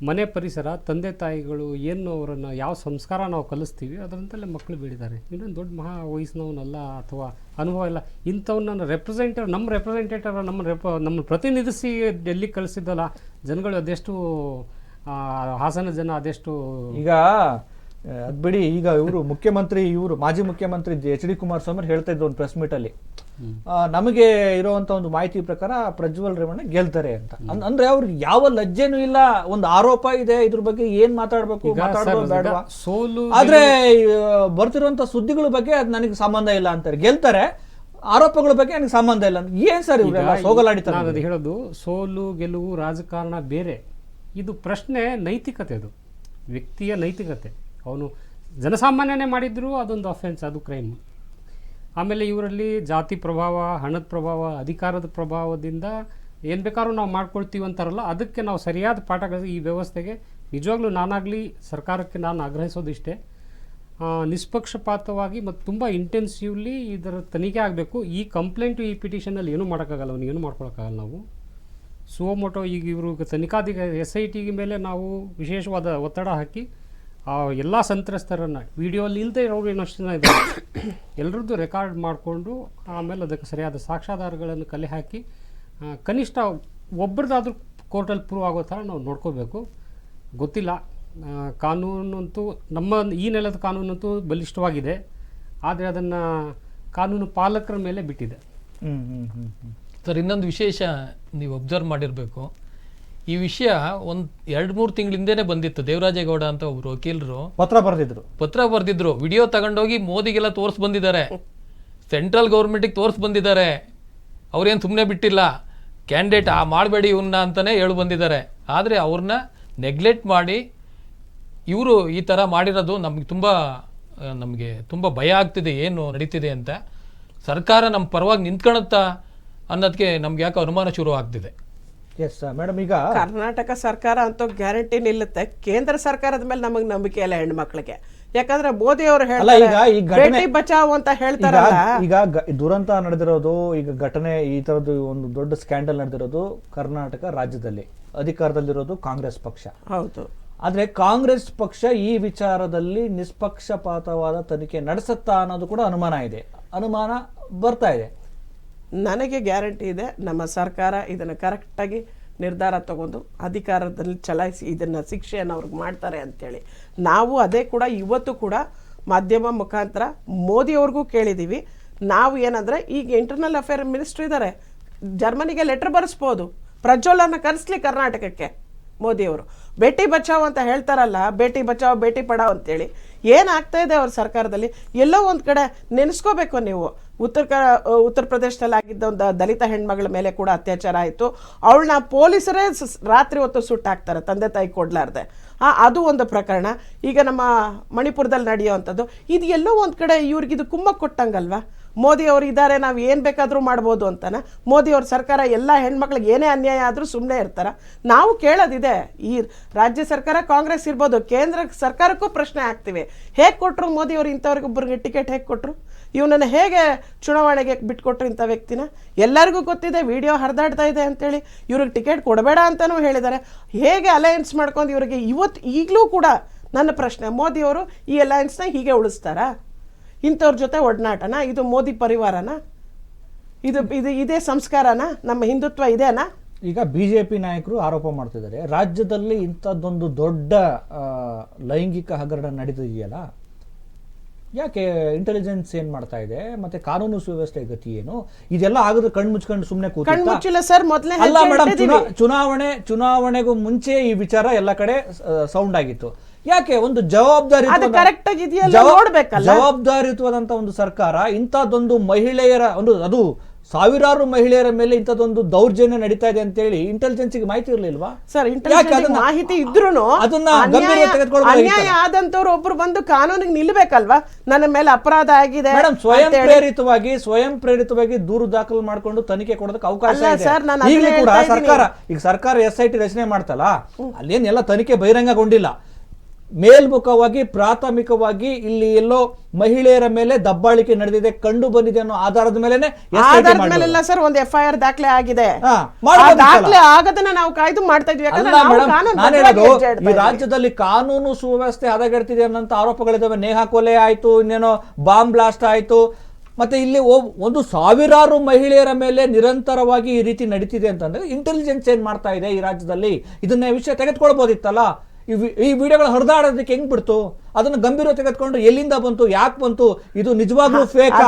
ಮನೆ ಪರಿಸರ, ತಂದೆ ತಾಯಿಗಳು ಏನು ಅವರನ್ನು ಯಾವ ಸಂಸ್ಕಾರ ನಾವು ಕಲಿಸ್ತೀವಿ ಅದರಂತಲ್ಲೇ ಮಕ್ಕಳು ಬೆಳೀತಾರೆ. ಇನ್ನೊಂದು ದೊಡ್ಡ ವಯಸ್ಸಿನವನಲ್ಲ ಅಥವಾ ಅನುಭವ ಇಲ್ಲ. ಇಂಥವನ್ನ ನಮ್ಮ ರೆಪ್ರೆಸೆಂಟೇಟಿವ್ ನಮ್ಮ ಪ್ರತಿನಿಧಿಸಿ ಡೆಲ್ಲಿ ಕಳಿಸಿದ್ದಲ್ಲ ಜನಗಳು ಅದೆಷ್ಟು ಹಾಸನ ಜನ ಅದೆಷ್ಟು. ಈಗ ಅದು ಬಿಡಿ, ಈಗ ಇವರು ಮಾಜಿ ಮುಖ್ಯಮಂತ್ರಿ HD ಕುಮಾರಸ್ವಾಮಿ ಹೇಳ್ತಾ ಇದ್ರು ಒಂದು ಪ್ರೆಸ್ ಮೀಟ್ ಅಲ್ಲಿ, ನಮಗೆ ಇರುವಂತ ಒಂದು ಮಾಹಿತಿ ಪ್ರಕಾರ ಪ್ರಜ್ವಲ್ ರೇವಣ್ಣ ಗೆಲ್ತಾರೆ ಅಂತ. ಅಂದ್ರೆ ಅವ್ರಿಗೆ ಯಾವ ಲಜ್ಜೆನೂ ಇಲ್ಲ. ಒಂದು ಆರೋಪ ಇದೆ, ಇದ್ರ ಬಗ್ಗೆ ಏನ್ ಮಾತಾಡ್ಬೇಕು, ಬೇಡವಾ? ಆದ್ರೆ ಬರ್ತಿರುವಂತ ಸುದ್ದಿಗಳ ಬಗ್ಗೆ ಅದು ನನಗೆ ಸಂಬಂಧ ಇಲ್ಲ ಅಂತಾರೆ. ಗೆಲ್ತಾರೆ, ಆರೋಪಗಳ ಬಗ್ಗೆ ನನಗೆ ಸಂಬಂಧ ಇಲ್ಲ ಅಂತ. ಏನ್ ಸರ್ ಇವ್ರೆಲ್ಲ ಸೋಗಲಾಡಿತಾರೆ? ನಾನು ಅದು ಹೇಳೋದು, ಸೋಲು ಗೆಲುವು ರಾಜಕಾರಣ ಬೇರೆ. ಇದು ಪ್ರಶ್ನೆ ನೈತಿಕತೆ, ಅದು ವ್ಯಕ್ತಿಯ ನೈತಿಕತೆ. ಅವನು ಜನಸಾಮಾನ್ಯನೇ ಮಾಡಿದ್ರು ಅದೊಂದು ಅಫೆನ್ಸ್, ಅದು ಕ್ರೈಮ್. ಆಮೇಲೆ ಇವರಲ್ಲಿ ಜಾತಿ ಪ್ರಭಾವ, ಹಣದ ಪ್ರಭಾವ, ಅಧಿಕಾರದ ಪ್ರಭಾವದಿಂದ ಏನು ಬೇಕಾದ್ರೂ ನಾವು ಮಾಡ್ಕೊಳ್ತೀವಿ ಅಂತಾರಲ್ಲ, ಅದಕ್ಕೆ ನಾವು ಸರಿಯಾದ ಪಾಠಗಳು ಈ ವ್ಯವಸ್ಥೆಗೆ ನಿಜವಾಗ್ಲೂ ನಾನಾಗಲಿ ಸರ್ಕಾರಕ್ಕೆ ನಾನು ಆಗ್ರಹಿಸೋದಿಷ್ಟೇ, ನಿಷ್ಪಕ್ಷಪಾತವಾಗಿ ಮತ್ತು ತುಂಬ ಇಂಟೆನ್ಸಿವ್ಲಿ ಇದರ ತನಿಖೆ ಆಗಬೇಕು. ಈ ಕಂಪ್ಲೇಂಟು, ಈ ಪಿಟಿಷನಲ್ಲಿ ಏನೂ ಮಾಡೋಕ್ಕಾಗಲ್ಲ, ಅವನಿಗೆ ಏನೂ ಮಾಡ್ಕೊಳಕ್ಕಾಗಲ್ಲ. ನಾವು ಸುವಮೋಟೋ ಈಗ ಇವರು ತನಿಖಾಧಿಕಾರಿ SIT ಮೇಲೆ ನಾವು ವಿಶೇಷವಾದ ಒತ್ತಡ ಹಾಕಿ ಎಲ್ಲ ಸಂತ್ರಸ್ತರನ್ನು ವಿಡಿಯೋಲ್ಲಿ ಇಲ್ಲದೆ ಇರೋರು ಏನಷ್ಟು ಜನ ಇದ್ದಾರೆ ಎಲ್ಲರದ್ದು ರೆಕಾರ್ಡ್ ಮಾಡಿಕೊಂಡು ಆಮೇಲೆ ಅದಕ್ಕೆ ಸರಿಯಾದ ಸಾಕ್ಷ್ಯಾಧಾರಗಳನ್ನು ಕಲೆ ಹಾಕಿ ಕನಿಷ್ಠ ಒಬ್ಬರದಾದ್ರೂ ಕೋರ್ಟಲ್ಲಿ ಪ್ರೂವ್ ಆಗೋ ಥರ ನಾವು ನೋಡ್ಕೋಬೇಕು. ಗೊತ್ತಿಲ್ಲ, ಕಾನೂನಂತೂ ನಮ್ಮ ಈ ನೆಲದ ಕಾನೂನಂತೂ ಬಲಿಷ್ಠವಾಗಿದೆ, ಆದರೆ ಅದನ್ನು ಕಾನೂನು ಪಾಲಕರ ಮೇಲೆ ಬಿಟ್ಟಿದೆ. ಸರ್, ಇನ್ನೊಂದು ವಿಶೇಷ ನೀವು ಅಬ್ಸರ್ವ್ ಮಾಡಿರಬೇಕು, ಈ ವಿಷಯ ಒಂದು 2-3 ತಿಂಗಳಿಂದನೇ ಬಂದಿತ್ತು. ದೇವರಾಜೇಗೌಡ ಅಂತ ಒಬ್ರು ವಕೀಲರು ಪತ್ರ ಬರೆದಿದ್ರು, ವಿಡಿಯೋ ತಗೊಂಡೋಗಿ ಮೋದಿಗೆಲ್ಲ ತೋರ್ಸ್ ಬಂದಿದ್ದಾರೆ, ಸೆಂಟ್ರಲ್ ಗೌರ್ಮೆಂಟಿಗೆ ತೋರ್ಸ್ ಬಂದಿದ್ದಾರೆ. ಅವ್ರೇನು ಸುಮ್ಮನೆ ಬಿಟ್ಟಿಲ್ಲ, ಕ್ಯಾಂಡಿಡೇಟ್ ಮಾಡಬೇಡಿ ಇವನ್ನ ಅಂತಲೇ ಹೇಳಿ ಬಂದಿದ್ದಾರೆ. ಆದರೆ ಅವ್ರನ್ನ ನೆಗ್ಲೆಕ್ಟ್ ಮಾಡಿ ಇವರು ಈ ಥರ ಮಾಡಿರೋದು ನಮಗೆ ತುಂಬ ಭಯ ಆಗ್ತಿದೆ, ಏನು ನಡೀತಿದೆ ಅಂತ. ಸರ್ಕಾರ ನಮ್ಮ ಪರವಾಗಿ ನಿಂತ್ಕೊಳುತ್ತಾ ಅನ್ನೋದಕ್ಕೆ ನಮ್ಗೆ ಯಾಕೆ ಅನುಮಾನ ಶುರು ಆಗ್ತಿದೆ. ಎಸ್ ಮೇಡಮ್, ಈಗ ಕರ್ನಾಟಕ ಸರ್ಕಾರ ಅಂತೂ ಗ್ಯಾರಂಟಿ ನಿಲ್ಲುತ್ತೆ. ಕೇಂದ್ರ ಸರ್ಕಾರದ ಮೇಲೆ ನಮಗೆ ನಂಬಿಕೆ ಇಲ್ಲ ಹೆಣ್ಮಕ್ಳಿಗೆ. ಯಾಕಂದ್ರೆ ಮೋದಿ ಅವರು ಬೇಟಿ ಬಚಾವ್ ಅಂತ ಹೇಳ್ತಾರಲ್ಲ. ಈಗ ದುರಂತ ನಡೆದಿರೋದು, ಈಗ ಘಟನೆ ಈ ತರದ್ದು ಒಂದು ದೊಡ್ಡ ಸ್ಕ್ಯಾಂಡಲ್ ನಡೆದಿರೋದು ಕರ್ನಾಟಕ ರಾಜ್ಯದಲ್ಲಿ. ಅಧಿಕಾರದಲ್ಲಿರೋದು ಕಾಂಗ್ರೆಸ್ ಪಕ್ಷ. ಹೌದು. ಆದರೆ ಕಾಂಗ್ರೆಸ್ ಪಕ್ಷ ಈ ವಿಚಾರದಲ್ಲಿ ನಿಷ್ಪಕ್ಷಪಾತವಾದ ತನಿಖೆ ನಡೆಸುತ್ತಾ ಅನ್ನೋದು ಕೂಡ ಅನುಮಾನ ಬರ್ತಾ ಇದೆ. ನನಗೆ ಗ್ಯಾರಂಟಿ ಇದೆ, ನಮ್ಮ ಸರ್ಕಾರ ಇದನ್ನು ಕರೆಕ್ಟಾಗಿ ನಿರ್ಧಾರ ತಗೊಂಡು ಅಧಿಕಾರದಲ್ಲಿ ಚಲಾಯಿಸಿ ಇದನ್ನು ಶಿಕ್ಷೆಯನ್ನು ಅವ್ರಿಗೆ ಮಾಡ್ತಾರೆ ಅಂತೇಳಿ ನಾವು ಅದೇ ಕೂಡ ಇವತ್ತು ಕೂಡ ಮಾಧ್ಯಮ ಮುಖಾಂತರ ಮೋದಿಯವ್ರಿಗೂ ಕೇಳಿದ್ದೀವಿ. ನಾವು ಏನಂದರೆ ಈಗ ಇಂಟರ್ನಲ್ ಅಫೇರ್ ಮಿನಿಸ್ಟ್ರ್ ಇದ್ದಾರೆ, ಜರ್ಮನಿಗೆ ಲೆಟರ್ ಬರೆಸ್ಬೋದು, ಪ್ರಜ್ವಲನ್ನು ಕರೆಸ್ಲಿ ಕರ್ನಾಟಕಕ್ಕೆ ಮೋದಿಯವರು. ಬೇಟಿ ಬಚಾವ್ ಅಂತ ಹೇಳ್ತಾರಲ್ಲ, ಬೇಟಿ ಬಚಾವ್ ಬೇಟಿ ಪಡಾವ್ ಅಂತೇಳಿ ಏನಾಗ್ತಾ ಇದೆ ಅವ್ರ ಸರ್ಕಾರದಲ್ಲಿ. ಎಲ್ಲೋ ಒಂದು ಕಡೆ ನೆನೆಸ್ಕೋಬೇಕು ನೀವು, ಉತ್ತರ ಪ್ರದೇಶದಲ್ಲಿ ಆಗಿದ್ದ ಒಂದು ದಲಿತ ಹೆಣ್ಮಗಳ ಮೇಲೆ ಕೂಡ ಅತ್ಯಾಚಾರ ಆಯಿತು. ಅವಳನ್ನ ಪೊಲೀಸರೇ ರಾತ್ರಿ ಹೊತ್ತು ಸುಟ್ಟಾಕ್ತಾರೆ ತಂದೆ ತಾಯಿ ಕೊಡ್ಲಾರ್ದೆ. ಅದು ಒಂದು ಪ್ರಕರಣ. ಈಗ ನಮ್ಮ ಮಣಿಪುರದಲ್ಲಿ ನಡೆಯುವಂಥದ್ದು ಇದು ಎಲ್ಲೋ ಒಂದು ಕಡೆ ಇವ್ರಿಗಿದು ಕುಮ್ಮಕ್ಕೆ ಕೊಟ್ಟಂಗಲ್ವಾ. ಮೋದಿ ಅವರು ಇದ್ದಾರೆ, ನಾವು ಏನು ಬೇಕಾದರೂ ಮಾಡ್ಬೋದು ಅಂತಾನೆ. ಮೋದಿ ಅವ್ರ ಸರ್ಕಾರ ಎಲ್ಲ ಹೆಣ್ಮಕ್ಳಿಗೆ ಏನೇ ಅನ್ಯಾಯ ಆದರೂ ಸುಮ್ಮನೆ ಇರ್ತಾರ. ನಾವು ಕೇಳೋದಿದೆ, ಈ ರಾಜ್ಯ ಸರ್ಕಾರ ಕಾಂಗ್ರೆಸ್ ಇರ್ಬೋದು, ಕೇಂದ್ರ ಸರ್ಕಾರಕ್ಕೂ ಪ್ರಶ್ನೆ ಹಾಕ್ತೀವಿ. ಹೇಗೆ ಕೊಟ್ಟರು ಮೋದಿ ಅವರು ಇಂಥವ್ರಿಗೊಬ್ಬರಿಗೆ ಟಿಕೆಟ್ ಹೇಗೆ ಕೊಟ್ಟರು? ಇವನನ್ನು ಹೇಗೆ ಚುನಾವಣೆಗೆ ಬಿಟ್ಕೊಟ್ರು ಇಂಥ ವ್ಯಕ್ತಿನ? ಎಲ್ಲರಿಗೂ ಗೊತ್ತಿದೆ, ವಿಡಿಯೋ ಹರಿದಾಡ್ತಾ ಇದೆ ಅಂತೇಳಿ. ಇವ್ರಿಗೆ ಟಿಕೆಟ್ ಕೊಡಬೇಡ ಅಂತಲೂ ಹೇಳಿದ್ದಾರೆ. ಹೇಗೆ ಅಲಯನ್ಸ್ ಮಾಡ್ಕೊಂಡು ಇವ್ರಿಗೆ ಈಗಲೂ ಕೂಡ ನನ್ನ ಪ್ರಶ್ನೆ, ಮೋದಿಯವರು ಈ ಅಲಯನ್ಸ್ನ ಹೀಗೆ ಉಳಿಸ್ತಾರಾ? ಇಂಥವ್ರ ಜೊತೆ ಒಡನಾಟನ? ಇದು ಮೋದಿ ಪರಿವಾರನ? ಇದೇ ಸಂಸ್ಕಾರನ? ನಮ್ಮ ಹಿಂದುತ್ವ ಇದೇನಾ? ಈಗ ಬಿಜೆಪಿ ನಾಯಕರು ಆರೋಪ ಮಾಡ್ತಿದ್ದಾರೆ, ರಾಜ್ಯದಲ್ಲಿ ಇಂಥದ್ದೊಂದು ದೊಡ್ಡ ಲೈಂಗಿಕ ಹಗರಣ ನಡೀತಿದೆಯಲ್ಲ, ಯಾಕೆ ಇಂಟೆಲಿಜೆನ್ಸ್ ಏನ್ ಮಾಡ್ತಾ ಇದೆ, ಮತ್ತೆ ಕಾನೂನು ಸುವ್ಯವಸ್ಥೆ ಗತಿ ಏನು, ಇದೆಲ್ಲ ಆಗದ ಕಣ್ಮುಚ್ಕೊಂಡು ಸುಮ್ಮನೆ ಕಣ್ಮುಚ್ಚಿಲ್ಲ ಸರ್. ಮೊದಲೇ ಅಲ್ಲ ಮೇಡಮ್, ಚುನಾವಣೆಗೂ ಮುಂಚೆ ಈ ವಿಚಾರ ಎಲ್ಲ ಕಡೆ ಸೌಂಡ್ ಆಗಿತ್ತು. ಯಾಕೆ ಒಂದು ಜವಾಬ್ದಾರಿಯುತವಾದಂತ ಒಂದು ಸರ್ಕಾರ ಇಂಥದ್ದೊಂದು ಮಹಿಳೆಯರ ಅದು ಸಾವಿರಾರು ಮಹಿಳೆಯರ ಮೇಲೆ ಇಂಥದ್ದೊಂದು ದೌರ್ಜನ್ಯ ನಡೀತಾ ಇದೆ ಅಂತ ಹೇಳಿ ಇಂಟೆಲಿಜೆನ್ಸ್ಗೆ ಮಾಹಿತಿ ಇರಲಿಲ್ವಾ ಸರ್? ಮಾಹಿತಿ ಇದ್ರೂ ಅನ್ಯಾಯ ಆದಂತವ್ರು ಒಬ್ರು ಬಂದು ಕಾನೂನಿಗೆ ನಿಲ್ಬೇಕಲ್ವಾ? ನನ್ನ ಮೇಲೆ ಅಪರಾಧ ಆಗಿದೆ ಮೇಡಮ್, ಸ್ವಯಂ ಪ್ರೇರಿತವಾಗಿ ದೂರು ದಾಖಲು ಮಾಡ್ಕೊಂಡು ತನಿಖೆ ಕೊಡೋದಕ್ಕೆ ಅವಕಾಶ ಇದೆ. ಈಗಲೂ ಕೂಡ ಸರ್ಕಾರ SIT ರಚನೆ ಮಾಡ್ತಲ್ಲ, ಅಲ್ಲೇನೆಲ್ಲ ತನಿಖೆ ಬಹಿರಂಗಗೊಂಡಿಲ್ಲ. ಮೇಲ್ಮುಖವಾಗಿ ಪ್ರಾಥಮಿಕವಾಗಿ ಇಲ್ಲಿ ಎಲ್ಲೋ ಮಹಿಳೆಯರ ಮೇಲೆ ದಬ್ಬಾಳಿಕೆ ನಡೆದಿದೆ ಕಂಡು ಬಂದಿದೆ ಅನ್ನೋ ಆಧಾರದ ಮೇಲೆ ಸರ್ ಒಂದು FIR ದಾಖಲೆ ಆಗಿದೆ. ದಾಖಲೆ ಆಗದನ್ನ ನಾವು ಕಾಯ್ದು ಮಾಡ್ತಾ ಇದ್ವಿ. ನಾನು ಹೇಳೋದು, ಈ ರಾಜ್ಯದಲ್ಲಿ ಕಾನೂನು ಸುವ್ಯವಸ್ಥೆ ಹದಗೆಡ್ತಿದೆ ಅನ್ನೋ ಆರೋಪಗಳಿದಾವೆ. ನೇಹಾ ಕೊಲೆ ಆಯ್ತು, ಇನ್ನೇನೋ ಬಾಂಬ್ ಬ್ಲಾಸ್ಟ್ ಆಯ್ತು, ಮತ್ತೆ ಇಲ್ಲಿ ಒಂದು ಸಾವಿರಾರು ಮಹಿಳೆಯರ ಮೇಲೆ ನಿರಂತರವಾಗಿ ಈ ರೀತಿ ನಡೀತಿದೆ ಅಂತಂದ್ರೆ ಇಂಟೆಲಿಜೆನ್ಸ್ ಏನ್ ಮಾಡ್ತಾ ಇದೆ ಈ ರಾಜ್ಯದಲ್ಲಿ? ಇದನ್ನ ವಿಷಯ ತೆಗೆದುಕೊಳ್ಬೋದಿತ್ತಲ್ಲ. ಈ ವಿಡಿಯೋಗಳು ಹರಿದಾಡೋದಕ್ಕೆ ಹೆಂಗ್ ಬಿಡ್ತು? ಅದನ್ನ ಗಂಭೀರ ತೆಗೆದುಕೊಂಡು ಎಲ್ಲಿಂದ ಬಂತು, ಯಾಕೆ ಬಂತು, ಇದು ನಿಜವಾಗ್ಲೂ ಫೇಕ್?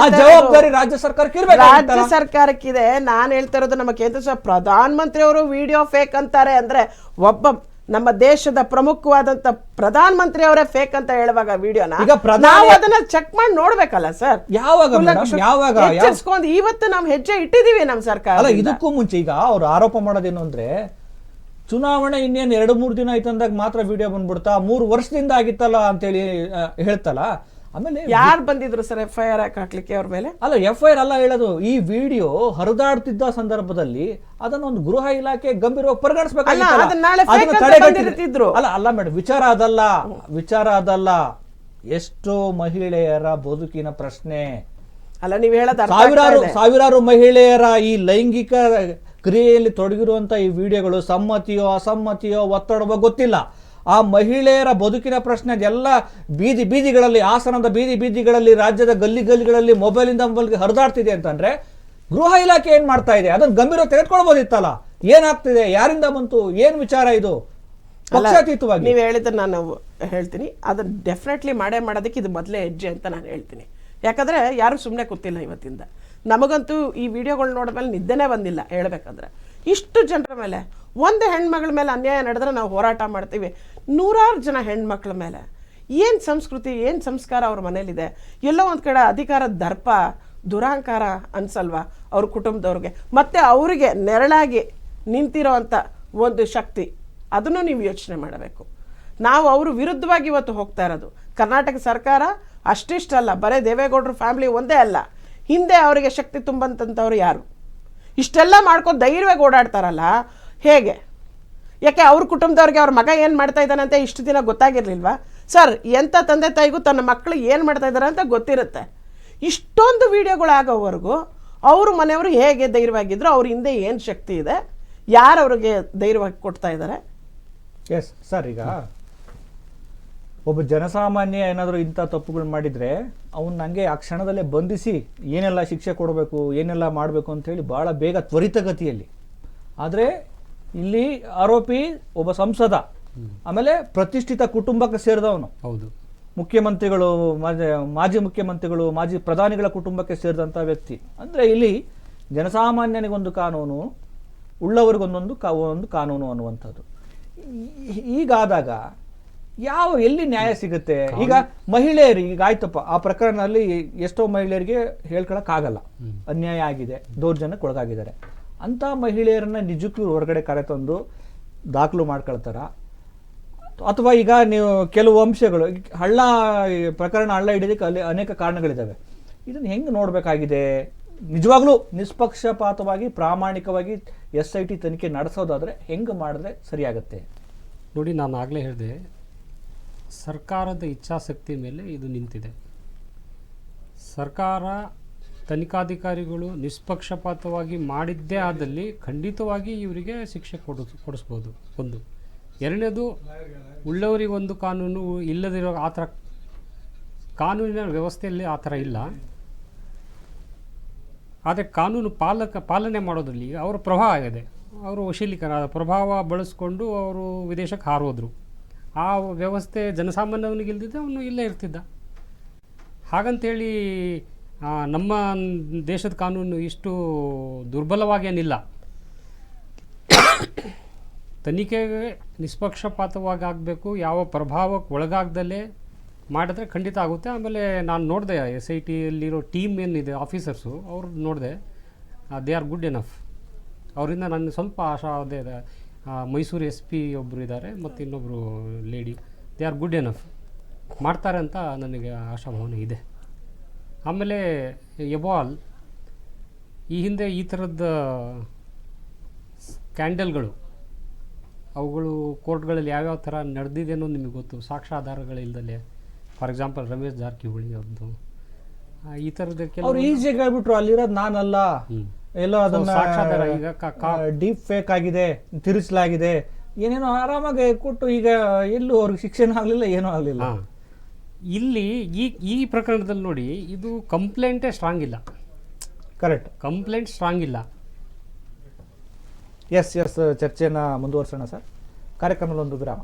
ಆ ಜವಾಬ್ದಾರಿ ರಾಜ್ಯ ಸರ್ಕಾರಕ್ಕೆ ಇರಬೇಕು. ರಾಜ್ಯ ಸರ್ಕಾರಕ್ಕಿದೆ. ನಾನು ಹೇಳ್ತಾ ಇರೋದು, ನಮ್ಮ ಕೇಂದ್ರ ಪ್ರಧಾನ ಮಂತ್ರಿ ಅವರು ವಿಡಿಯೋ ಫೇಕ್ ಅಂತಾರೆ ಅಂದ್ರೆ, ಒಬ್ಬ ನಮ್ಮ ದೇಶದ ಪ್ರಮುಖವಾದಂತ ಪ್ರಧಾನ ಮಂತ್ರಿ ಅವರೇ ಫೇಕ್ ಅಂತ ಹೇಳುವಾಗ ವಿಡಿಯೋನ ನಾವು ಅದನ್ನ ಚೆಕ್ ಮಾಡಿ ನೋಡ್ಬೇಕಲ್ಲ ಸರ್? ಯಾವಾಗ ಇವತ್ತು ನಾವು ಹೆಜ್ಜೆ ಇಟ್ಟಿದೀವಿ ನಮ್ಮ ಸರ್ಕಾರ. ಅಲ್ಲ, ಇದಕ್ಕೂ ಮುಂಚೆ ಈಗ ಅವ್ರು ಆರೋಪ ಮಾಡೋದೇನು ಅಂದ್ರೆ, ಚುನಾವಣೆ ಇನ್ನೇನು 2-3 ದಿನ ಆಯ್ತಂದಾಗ ಮಾತ್ರ ವಿಡಿಯೋ ಬಂದ್ಬಿಡ್ತಾ, 3 ವರ್ಷದಿಂದ ಆಗಿತ್ತಲ್ಲ ಅಂತೇಳಿ ಹೇಳ್ತಲ್ಲ. ಆಮೇಲೆ ಯಾರು ಬಂದಿದ್ರು ಸರ್ FIR ಹಾಕ್ಲಿಕ್ಕೆ ಅವ್ರ ಮೇಲೆ? ಅಲ್ಲ, FIR ಅಲ್ಲ ಹೇಳೋದು, ಈ ವಿಡಿಯೋ ಹರಿದಾಡ್ತಿದ್ದ ಸಂದರ್ಭದಲ್ಲಿ ಅದನ್ನ ಒಂದು ಗೃಹ ಇಲಾಖೆ ಗಂಭೀರವಾಗಿ ಪರಿಗಣಿಸಬೇಕಾಗಿತ್ತು. ಅಲ್ಲ ಮೇಡಮ್, ವಿಚಾರ ಅದಲ್ಲ. ಎಷ್ಟೋ ಮಹಿಳೆಯರ ಬದುಕಿನ ಪ್ರಶ್ನೆ ಅಲ್ಲ, ನೀವು ಹೇಳೋದು ಸಾವಿರಾರು ಮಹಿಳೆಯರ ಈ ಲೈಂಗಿಕ ಕ್ರಿಯೆಯಲ್ಲಿ ತೊಡಗಿರುವಂತ ಈ ವಿಡಿಯೋಗಳು ಸಮ್ಮತಿಯೋ ಅಸಮ್ಮತಿಯೋ ಒತ್ತಡವೋ ಗೊತ್ತಿಲ್ಲ. ಆ ಮಹಿಳೆಯರ ಬದುಕಿನ ಪ್ರಶ್ನೆ ಅದೆಲ್ಲ ಬೀದಿಗಳಲ್ಲಿ, ಹಾಸನದ ಬೀದಿಗಳಲ್ಲಿ, ರಾಜ್ಯದ ಗಲ್ಲಿಗಳಲ್ಲಿ ಮೊಬೈಲಿಂದ ಹರಿದಾಡ್ತಿದೆ ಅಂತಂದ್ರೆ ಗೃಹ ಇಲಾಖೆ ಏನ್ ಮಾಡ್ತಾ ಇದೆ? ಅದನ್ನ ಗಂಭೀರ ತೆಗೆದುಕೊಳ್ಬೋದಿತ್ತಲ್ಲ. ಏನಾಗ್ತಿದೆ, ಯಾರಿಂದ ಬಂತು, ಏನ್ ವಿಚಾರ ಇದು? ಪಕ್ಷಾತೀತವಾಗಿ ನೀವು ಹೇಳಿದ್ರೆ ನಾನು ಹೇಳ್ತೀನಿ, ಅದನ್ನ ಡೆಫಿನೆಟ್ಲಿ ಮಾಡೋದಕ್ಕೆ ಇದು ಮೊದಲೇ ಹೆಜ್ಜೆ ಅಂತ ನಾನು ಹೇಳ್ತೀನಿ. ಯಾಕಂದ್ರೆ ಯಾರು ಸುಮ್ಮನೆ ಕೂತಿಲ್ಲ ಇವತ್ತಿಂದ. ನಮಗಂತೂ ಈ ವಿಡಿಯೋಗಳು ನೋಡಿದ್ಮೇಲೆ ನಿದ್ದೆನೇ ಬಂದಿಲ್ಲ ಹೇಳ್ಬೇಕಂದ್ರೆ. ಇಷ್ಟು ಜನರ ಮೇಲೆ, ಒಂದು ಹೆಣ್ಮಗಳ ಮೇಲೆ ಅನ್ಯಾಯ ನಡೆದ್ರೆ ನಾವು ಹೋರಾಟ ಮಾಡ್ತೀವಿ. 100 ಜನ ಹೆಣ್ಮಕ್ಳ ಮೇಲೆ ಏನು ಸಂಸ್ಕೃತಿ, ಏನು ಸಂಸ್ಕಾರ ಅವ್ರ ಮನೇಲಿದೆ? ಎಲ್ಲೋ ಒಂದು ಕಡೆ ಅಧಿಕಾರದ ದರ್ಪ, ದುರಹಂಕಾರ ಅನ್ಸಲ್ವಾ ಅವ್ರ ಕುಟುಂಬದವ್ರಿಗೆ? ಮತ್ತೆ ಅವರಿಗೆ ನೆರಳಾಗಿ ನಿಂತಿರೋ ಅಂಥ ಒಂದು ಶಕ್ತಿ, ಅದನ್ನು ನೀವು ಯೋಚನೆ ಮಾಡಬೇಕು. ನಾವು ಅವರು ವಿರುದ್ಧವಾಗಿ ಇವತ್ತು ಹೋಗ್ತಾ ಇರೋದು. ಕರ್ನಾಟಕ ಸರ್ಕಾರ ಅಷ್ಟಿಷ್ಟಲ್ಲ, ಬರೀ ದೇವೇಗೌಡರ ಫ್ಯಾಮಿಲಿ ಒಂದೇ ಅಲ್ಲ, ಹಿಂದೆ ಅವರಿಗೆ ಶಕ್ತಿ ತುಂಬಂತಂಥವ್ರು ಯಾರು? ಇಷ್ಟೆಲ್ಲ ಮಾಡ್ಕೊಂಡು ಧೈರ್ಯವಾಗಿ ಓಡಾಡ್ತಾರಲ್ಲ, ಹೇಗೆ? ಯಾಕೆ ಅವ್ರ ಕುಟುಂಬದವ್ರಿಗೆ ಅವ್ರ ಮಗ ಏನು ಮಾಡ್ತಾ ಇದ್ದಾನಂತೆ ಇಷ್ಟು ದಿನ ಗೊತ್ತಾಗಿರ್ಲಿಲ್ವಾ ಸರ್? ಎಂಥ ತಂದೆ ತಾಯಿಗೂ ತನ್ನ ಮಕ್ಕಳು ಏನು ಮಾಡ್ತಾ ಇದ್ದಾರೆ ಅಂತ ಗೊತ್ತಿರುತ್ತೆ. ಇಷ್ಟೊಂದು ವಿಡಿಯೋಗಳಾಗೋವರೆಗೂ ಅವ್ರ ಮನೆಯವರು ಹೇಗೆ ಧೈರ್ಯವಾಗಿದ್ರು, ಅವ್ರ ಹಿಂದೆ ಏನು ಶಕ್ತಿ ಇದೆ, ಯಾರು ಅವ್ರಿಗೆ ಧೈರ್ಯವಾಗಿ ಕೊಡ್ತಾ ಇದ್ದಾರೆ? ಎಸ್ ಸರ್, ಈಗ ಒಬ್ಬ ಜನಸಾಮಾನ್ಯ ಏನಾದರೂ ಇಂಥ ತಪ್ಪುಗಳು ಮಾಡಿದರೆ ಅವನ್ನ ಹಂಗೆ ಆ ಕ್ಷಣದಲ್ಲೇ ಬಂಧಿಸಿ ಏನೆಲ್ಲ ಶಿಕ್ಷೆ ಕೊಡಬೇಕು, ಏನೆಲ್ಲ ಮಾಡಬೇಕು ಅಂತೇಳಿ ಭಾಳ ಬೇಗ ತ್ವರಿತಗತಿಯಲ್ಲಿ. ಆದರೆ ಇಲ್ಲಿ ಆರೋಪಿ ಒಬ್ಬ ಸಂಸದ, ಆಮೇಲೆ ಪ್ರತಿಷ್ಠಿತ ಕುಟುಂಬಕ್ಕೆ ಸೇರಿದವನು. ಹೌದು, ಮುಖ್ಯಮಂತ್ರಿಗಳು, ಮಾಜಿ ಮುಖ್ಯಮಂತ್ರಿಗಳು, ಮಾಜಿ ಪ್ರಧಾನಿಗಳ ಕುಟುಂಬಕ್ಕೆ ಸೇರಿದಂಥ ವ್ಯಕ್ತಿ. ಅಂದರೆ ಇಲ್ಲಿ ಜನಸಾಮಾನ್ಯನಿಗೊಂದು ಕಾನೂನು, ಉಳ್ಳವರಿಗೊಂದೊಂದು ಒಂದು ಕಾನೂನು ಅನ್ನುವಂಥದ್ದು. ಹೀಗಾದಾಗ ಎಲ್ಲಿ ನ್ಯಾಯ ಸಿಗುತ್ತೆ? ಈಗ ಮಹಿಳೆಯರಿಗೆ, ಈಗ ಆಯ್ತಪ್ಪ, ಆ ಪ್ರಕರಣದಲ್ಲಿ ಎಷ್ಟೋ ಮಹಿಳೆಯರಿಗೆ ಹೇಳ್ಕೊಳಕ್ಕಾಗಲ್ಲ, ಅನ್ಯಾಯ ಆಗಿದೆ, ದೌರ್ಜನ್ಯಕ್ಕೊಳಗಾಗಿದ್ದಾರೆ. ಅಂಥ ಮಹಿಳೆಯರನ್ನ ನಿಜಕ್ಕೂ ಹೊರಗಡೆ ಕರೆತಂದು ದಾಖಲು ಮಾಡ್ಕೊಳ್ತಾರ? ಅಥವಾ ಈಗ ನೀವು ಕೆಲವು ಅಂಶಗಳು, ಪ್ರಕರಣ ಹಳ್ಳ ಹಿಡಿಯೋದಕ್ಕೆ ಅಲ್ಲಿ ಅನೇಕ ಕಾರಣಗಳಿದ್ದಾವೆ. ಇದನ್ನು ಹೆಂಗೆ ನೋಡಬೇಕಾಗಿದೆ? ನಿಜವಾಗ್ಲೂ ನಿಷ್ಪಕ್ಷಪಾತವಾಗಿ ಪ್ರಾಮಾಣಿಕವಾಗಿ SIT ತನಿಖೆ ನಡೆಸೋದಾದರೆ ಹೆಂಗೆ ಮಾಡಿದ್ರೆ ಸರಿಯಾಗುತ್ತೆ? ನೋಡಿ, ನಾನು ಆಗಲೇ ಹೇಳಿದೆ, ಸರ್ಕಾರದ ಇಚ್ಛಾಶಕ್ತಿ ಮೇಲೆ ಇದು ನಿಂತಿದೆ. ಸರ್ಕಾರ, ತನಿಖಾಧಿಕಾರಿಗಳು ನಿಷ್ಪಕ್ಷಪಾತವಾಗಿ ಮಾಡಿದ್ದೇ ಆದಲ್ಲಿ ಖಂಡಿತವಾಗಿ ಇವರಿಗೆ ಶಿಕ್ಷೆ ಕೊಡಿಸ್ಬೋದು. ಒಂದು. ಎರಡನೇದು, ಉಳ್ಳವರಿಗೊಂದು ಕಾನೂನು, ಇಲ್ಲದಿರೋ ಆ ಥರ ಕಾನೂನಿನ ವ್ಯವಸ್ಥೆಯಲ್ಲಿ ಆ ಥರ ಇಲ್ಲ. ಆದರೆ ಕಾನೂನು ಪಾಲನೆ ಮಾಡೋದ್ರಲ್ಲಿ ಅವರ ಪ್ರಭಾವ ಆಗಿದೆ. ಅವರು ವಶೀಲಿಕರ ಪ್ರಭಾವ ಬಳಸ್ಕೊಂಡು ಅವರು ವಿದೇಶಕ್ಕೆ ಹಾರೋದ್ರು. ಆ ವ್ಯವಸ್ಥೆ ಜನಸಾಮಾನ್ಯವನಿಗೆ ಇಲ್ದಿದ್ದ ಅವನು ಇಲ್ಲೇ ಇರ್ತಿದ್ದ. ಹಾಗಂತೇಳಿ ನಮ್ಮ ದೇಶದ ಕಾನೂನು ಇಷ್ಟು ದುರ್ಬಲವಾಗೇನಿಲ್ಲ. ತನಿಖೆಗೆ ನಿಷ್ಪಕ್ಷಪಾತವಾಗಿ ಆಗಬೇಕು, ಯಾವ ಪ್ರಭಾವಕ್ಕೆ ಒಳಗಾಗ್ದಲೇ ಮಾಡಿದ್ರೆ ಖಂಡಿತ ಆಗುತ್ತೆ. ಆಮೇಲೆ ನಾನು ನೋಡಿದೆ SITಯಲ್ಲಿರೋ ಟೀಮ್ ಏನಿದೆ, ಆಫೀಸರ್ಸು, ಅವ್ರು ನೋಡಿದೆ, ದೇ ಆರ್ ಗುಡ್ ಎನಫ್. ಅವರಿಂದ ನನಗೆ ಸ್ವಲ್ಪ ಆಶಾವಾದ ಇದೆ. ಮೈಸೂರು SP ಒಬ್ಬರು ಇದ್ದಾರೆ ಮತ್ತು ಇನ್ನೊಬ್ಬರು lady, they are good enough, ಮಾಡ್ತಾರೆ ಅಂತ ನನಗೆ ಆಶಾಭಾವನೆ ಇದೆ. ಆಮೇಲೆ ಎವಾಲ್, ಈ ಹಿಂದೆ ಈ ಥರದ ಸ್ಕ್ಯಾಂಡಲ್ಗಳು, ಅವುಗಳು ಕೋರ್ಟ್ಗಳಲ್ಲಿ ಯಾವ್ಯಾವ ಥರ ನಡೆದಿದೆ ಅನ್ನೋದು ನಿಮಗೆ ಗೊತ್ತು, ಸಾಕ್ಷ್ಯಾಧಾರಗಳಿಲ್ದಲೆ. ಫಾರ್ ಎಕ್ಸಾಂಪಲ್ ರಮೇಶ್ ಜಾರಕಿಹೊಳಿ ಅವ್ರದ್ದು ಈ ಥರದ ಅವ್ರು ಈಸಿಯಾಗಿ ಹೇಳ್ಬಿಟ್ರು, ಅಲ್ಲಿರೋದು ನಾನಲ್ಲ, ಎಲ್ಲೋ ಅದನ್ನ ಸಾಕ್ಷ್ಯಾಧಾರ ಈಗ ಡೀಪ್ ಫೇಕ್ ಆಗಿದೆ, ತಿರುಚಲಾಗಿದೆ, ಏನೇನೋ ಆರಾಮಾಗಿ ಕೊಟ್ಟು ಈಗ ಎಲ್ಲೂ ಅವ್ರಿಗೆ ಶಿಕ್ಷೆನೂ ಆಗಲಿಲ್ಲ, ಏನೂ ಆಗಲಿಲ್ಲ. ಇಲ್ಲಿ ಈ ಪ್ರಕರಣದಲ್ಲಿ ನೋಡಿ, ಇದು ಕಂಪ್ಲೇಂಟೇ ಸ್ಟ್ರಾಂಗ್ ಇಲ್ಲ. ಕರೆಕ್ಟ್, ಕಂಪ್ಲೇಂಟ್ ಸ್ಟ್ರಾಂಗ್ ಇಲ್ಲ. ಎಸ್ ಚರ್ಚೆಯನ್ನು ಮುಂದುವರಿಸೋಣ ಸರ್. ಕಾರ್ಯಕ್ರಮದಲ್ಲಿ ಒಂದು ವಿರಾಮ.